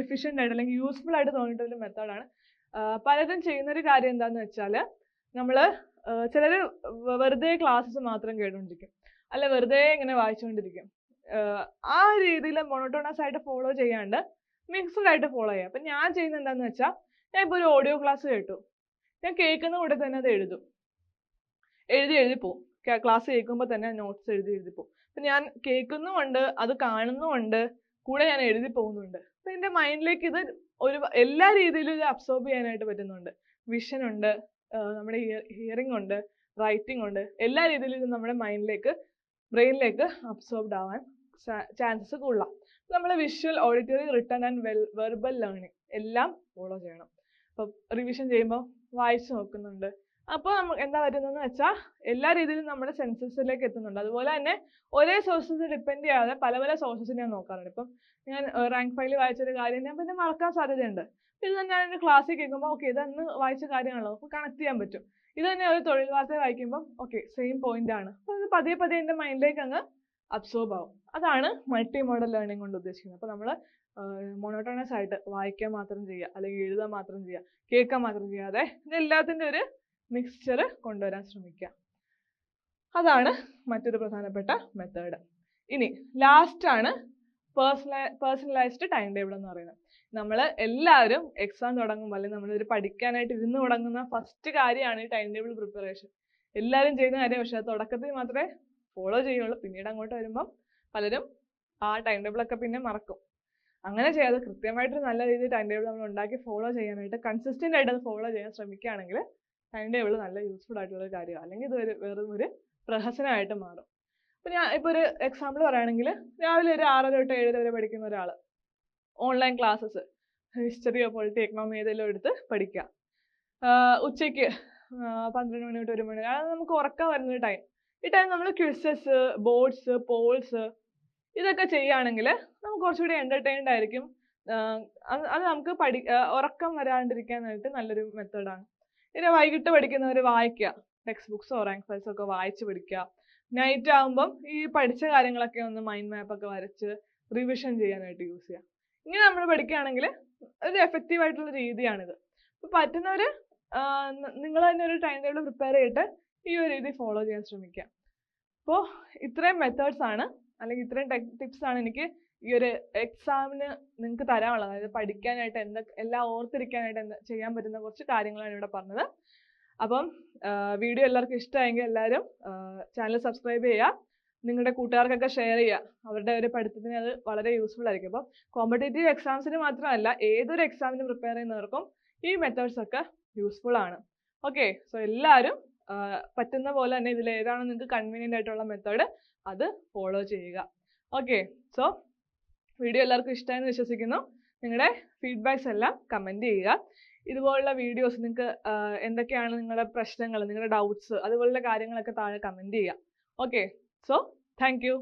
എഫിഷ്യൻ്റ് ആയിട്ട് അല്ലെങ്കിൽ യൂസ്ഫുൾ ആയിട്ട് തോന്നിയിട്ടുള്ള ഒരു മെത്തേഡാണ്. പലരും ചെയ്യുന്നൊരു കാര്യം എന്താണെന്ന് വെച്ചാൽ, നമ്മൾ ചിലർ വെറുതെ ക്ലാസ്സസ് മാത്രം കേട്ടുകൊണ്ടിരിക്കും, അല്ല വെറുതെ ഇങ്ങനെ വായിച്ചുകൊണ്ടിരിക്കും. ആ രീതിയിൽ മോണോട്ടോണസ് ആയിട്ട് ഫോളോ ചെയ്യാണ്ട് മിക്സ്ഡ് ആയിട്ട് ഫോളോ ചെയ്യാം. അപ്പം ഞാൻ ചെയ്യുന്നത് എന്താണെന്ന് വെച്ചാൽ, ഞാൻ ഇപ്പോൾ ഒരു ഓഡിയോ ക്ലാസ് കേട്ടു, ഞാൻ കേൾക്കുന്ന കൂടെ തന്നെ അത് എഴുതി പോവും. ക്ലാസ് കേൾക്കുമ്പോൾ തന്നെ നോട്ട്സ് എഴുതി പോവും. അപ്പം ഞാൻ കേൾക്കുന്നുമുണ്ട്, അത് കാണുന്നുമുണ്ട്, കൂടെ ഞാൻ എഴുതി പോകുന്നുണ്ട്. അപ്പം എൻ്റെ മൈൻഡിലേക്ക് ഇത് എല്ലാ രീതിയിലും ഇത് അബ്സോർബ് ചെയ്യാനായിട്ട് പറ്റുന്നുണ്ട്. വിഷൻ ഉണ്ട്, നമ്മുടെ ഹിയറിംഗ് ഉണ്ട്, റൈറ്റിംഗ് ഉണ്ട്, എല്ലാ രീതിയിലും ഇത് നമ്മുടെ ബ്രെയിനിലേക്ക് അബ്സോർബ്ഡ് ആവാൻ ചാൻസസ് കൂടുതലാണ്. നമ്മൾ visual, auditory, written and verbal learning എല്ലാം ഫോളോ ചെയ്യണം. അപ്പം റിവിഷൻ ചെയ്യുമ്പോൾ വായിച്ച് നോക്കുന്നുണ്ട്. അപ്പോൾ നമ്മൾ എന്താ പറ്റുന്നതെന്ന് വെച്ചാൽ എല്ലാ രീതിയിലും നമ്മുടെ സെൻസസിലേക്ക് എത്തുന്നുണ്ട്. അതുപോലെ തന്നെ ഒരേ സോഴ്സസ് ഡിപ്പെൻഡ് ചെയ്യാതെ പല പല സോഴ്സസ് ഞാൻ നോക്കാറുണ്ട്. ഇപ്പം ഞാൻ റാങ്ക് ഫയലിൽ വായിച്ചൊരു കാര്യം ഞാൻ പിന്നെ മറക്കാൻ സാധ്യതയുണ്ട്. ഇത് തന്നെ ഞാൻ ക്ലാസ്സിൽ കേൾക്കുമ്പോൾ ഓക്കെ ഇതന്ന് വായിച്ച കാര്യമാണല്ലോ, അപ്പോൾ കണക്ട് ചെയ്യാൻ പറ്റും. ഇത് തന്നെ ഒരു തൊഴിൽ വാർത്ത വായിക്കുമ്പോൾ ഓക്കെ സെയിം പോയിന്റ് ആണ്, അപ്പോൾ അത് പതിയെ പതിയെ എൻ്റെ മൈൻഡിലേക്ക് അങ്ങ് അബ്സോർബ് ആവും. അതാണ് മൾട്ടി മോഡൽ ലേണിംഗ് കൊണ്ട് ഉദ്ദേശിക്കുന്നത്. അപ്പോൾ നമ്മൾ മോണോട്ടോണസ് ആയിട്ട് വായിക്കാൻ മാത്രം ചെയ്യുക, അല്ലെങ്കിൽ എഴുതാൻ മാത്രം ചെയ്യുക, കേൾക്കാൻ മാത്രം ചെയ്യാതെ ഇതെല്ലാത്തിൻ്റെ ഒരു മിക്സ്ചർ കൊണ്ടുവരാൻ ശ്രമിക്കുക. അതാണ് മറ്റൊരു പ്രധാനപ്പെട്ട മെത്തേഡ്. ഇനി ലാസ്റ്റ് ആണ് പേഴ്സണലൈസ്ഡ് ടൈം ടേബിൾ എന്ന് പറയുന്നത്. നമ്മൾ എല്ലാവരും എക്സാം തുടങ്ങുമ്പോൾ അല്ലെങ്കിൽ നമ്മളൊരു പഠിക്കാനായിട്ട് ഇരുന്ന് തുടങ്ങുന്ന ഫസ്റ്റ് കാര്യമാണ് ഈ ടൈം ടേബിൾ പ്രിപ്പറേഷൻ. എല്ലാവരും ചെയ്യുന്ന കാര്യം, പക്ഷേ അത് തുടക്കത്തിൽ മാത്രമേ ഫോളോ ചെയ്യുള്ളൂ. പിന്നീട് അങ്ങോട്ട് വരുമ്പം പലരും ആ ടൈം ടേബിളൊക്കെ പിന്നെ മറക്കും. അങ്ങനെ ചെയ്യാതെ കൃത്യമായിട്ടൊരു നല്ല രീതിയിൽ ടൈം ടേബിൾ നമ്മൾ ഉണ്ടാക്കി ഫോളോ ചെയ്യാനായിട്ട് കൺസിസ്റ്റൻ്റ് ആയിട്ട് അത് ഫോളോ ചെയ്യാൻ ശ്രമിക്കുകയാണെങ്കിൽ ടൈം ടേബിൾ നല്ല യൂസ്ഫുൾ ആയിട്ടുള്ള ഒരു കാര്യമാണ്. അല്ലെങ്കിൽ ഇത് വെറും ഒരു പ്രഹസനമായിട്ട് മാറും. അപ്പോൾ ഞാൻ ഇപ്പോൾ ഒരു എക്സാമ്പിൾ പറയുകയാണെങ്കിൽ, രാവിലെ ഒരു 6:30 തൊട്ട് 7:00 വരെ പഠിക്കുന്ന ഒരാൾ ഓൺലൈൻ ക്ലാസ്സസ് ഹിസ്റ്ററിയോ പൊളിറ്റി എക്കണോമി ഏതെങ്കിലും എടുത്ത് പഠിക്കുക. ഉച്ചയ്ക്ക് 12 മണി തൊട്ട് 1 മണി വരെ, അത് നമുക്ക് ഉറക്കം വരുന്നൊരു ടൈം. ഈ ടൈം നമ്മൾ ക്വിസസ്, ബോർഡ്സ്, പോൾസ് ഇതൊക്കെ ചെയ്യുകയാണെങ്കിൽ നമുക്ക് കുറച്ചുകൂടി എൻ്റർടൈൻഡ് ആയിരിക്കും. അത് നമുക്ക് ഉറക്കം വരാണ്ടിരിക്കാനായിട്ട് നല്ലൊരു മെത്തേഡാണ്. പിന്നെ വൈകിട്ട് പഠിക്കുന്നവർ വായിക്കുക, ടെക്സ്റ്റ് ബുക്സോ റാങ്ക് ഫയൽസോ ഒക്കെ വായിച്ച് പഠിക്കുക. നൈറ്റ് ആകുമ്പം ഈ പഠിച്ച കാര്യങ്ങളൊക്കെ ഒന്ന് മൈൻഡ് മാപ്പൊക്കെ വരച്ച് റിവിഷൻ ചെയ്യാനായിട്ട് യൂസ് ചെയ്യുക. ഇങ്ങനെ നമ്മൾ പഠിക്കുകയാണെങ്കിൽ ഒരു എഫക്റ്റീവ് ആയിട്ടുള്ള രീതിയാണിത്. അപ്പോൾ പറ്റുന്നവർ നിങ്ങൾ തന്നെ ഒരു ടൈം ടേബിൾ പ്രിപ്പയർ ചെയ്തിട്ട് ഈ ഒരു രീതി ഫോളോ ചെയ്യാൻ ശ്രമിക്കുക. അപ്പോൾ ഇത്രയും മെത്തേഡ്സ് ആണ്, അല്ലെങ്കിൽ ഇത്രയും ടിപ്സ് ആണ് എനിക്ക് ഈ ഒരു എക്സാമിന് നിങ്ങൾക്ക് തരാനുള്ളത്. അതായത് പഠിക്കാനായിട്ട് എല്ലാം ഓർത്തിരിക്കാനായിട്ട് ചെയ്യാൻ പറ്റുന്ന കുറച്ച് കാര്യങ്ങളാണ് ഇവിടെ പറഞ്ഞത്. അപ്പം വീഡിയോ എല്ലാവർക്കും ഇഷ്ടമായെങ്കിൽ എല്ലാവരും ചാനൽ സബ്സ്ക്രൈബ് ചെയ്യുക, നിങ്ങളുടെ കൂട്ടുകാർക്കൊക്കെ ഷെയർ ചെയ്യുക. അവരുടെ ഒരു പഠിത്തത്തിന് അത് വളരെ യൂസ്ഫുൾ ആയിരിക്കും. അപ്പം കോമ്പറ്റേറ്റീവ് എക്സാംസിന് മാത്രമല്ല, ഏതൊരു എക്സാമിന് പ്രിപ്പയർ ചെയ്യുന്നവർക്കും ഈ മെത്തേഡ്സ് ഒക്കെ യൂസ്ഫുൾ ആണ്. ഓക്കെ, സോ എല്ലാവരും പറ്റുന്ന പോലെ തന്നെ ഇതിൽ ഏതാണോ നിങ്ങൾക്ക് കൺവീനിയൻ്റ് ആയിട്ടുള്ള മെത്തേഡ് അത് ഫോളോ ചെയ്യുക. ഓക്കെ, സോ വീഡിയോ എല്ലാവർക്കും ഇഷ്ടമായെന്ന് വിശ്വസിക്കുന്നു. നിങ്ങളുടെ ഫീഡ്ബാക്സ് എല്ലാം കമൻറ്റ് ചെയ്യുക. ഇതുപോലുള്ള വീഡിയോസ് നിങ്ങൾക്ക് എന്തൊക്കെയാണ് നിങ്ങളുടെ പ്രശ്നങ്ങൾ, നിങ്ങളുടെ ഡൗട്ട്സ്, അതുപോലുള്ള കാര്യങ്ങളൊക്കെ താഴെ കമൻറ്റ് ചെയ്യുക. Okay, so thank you.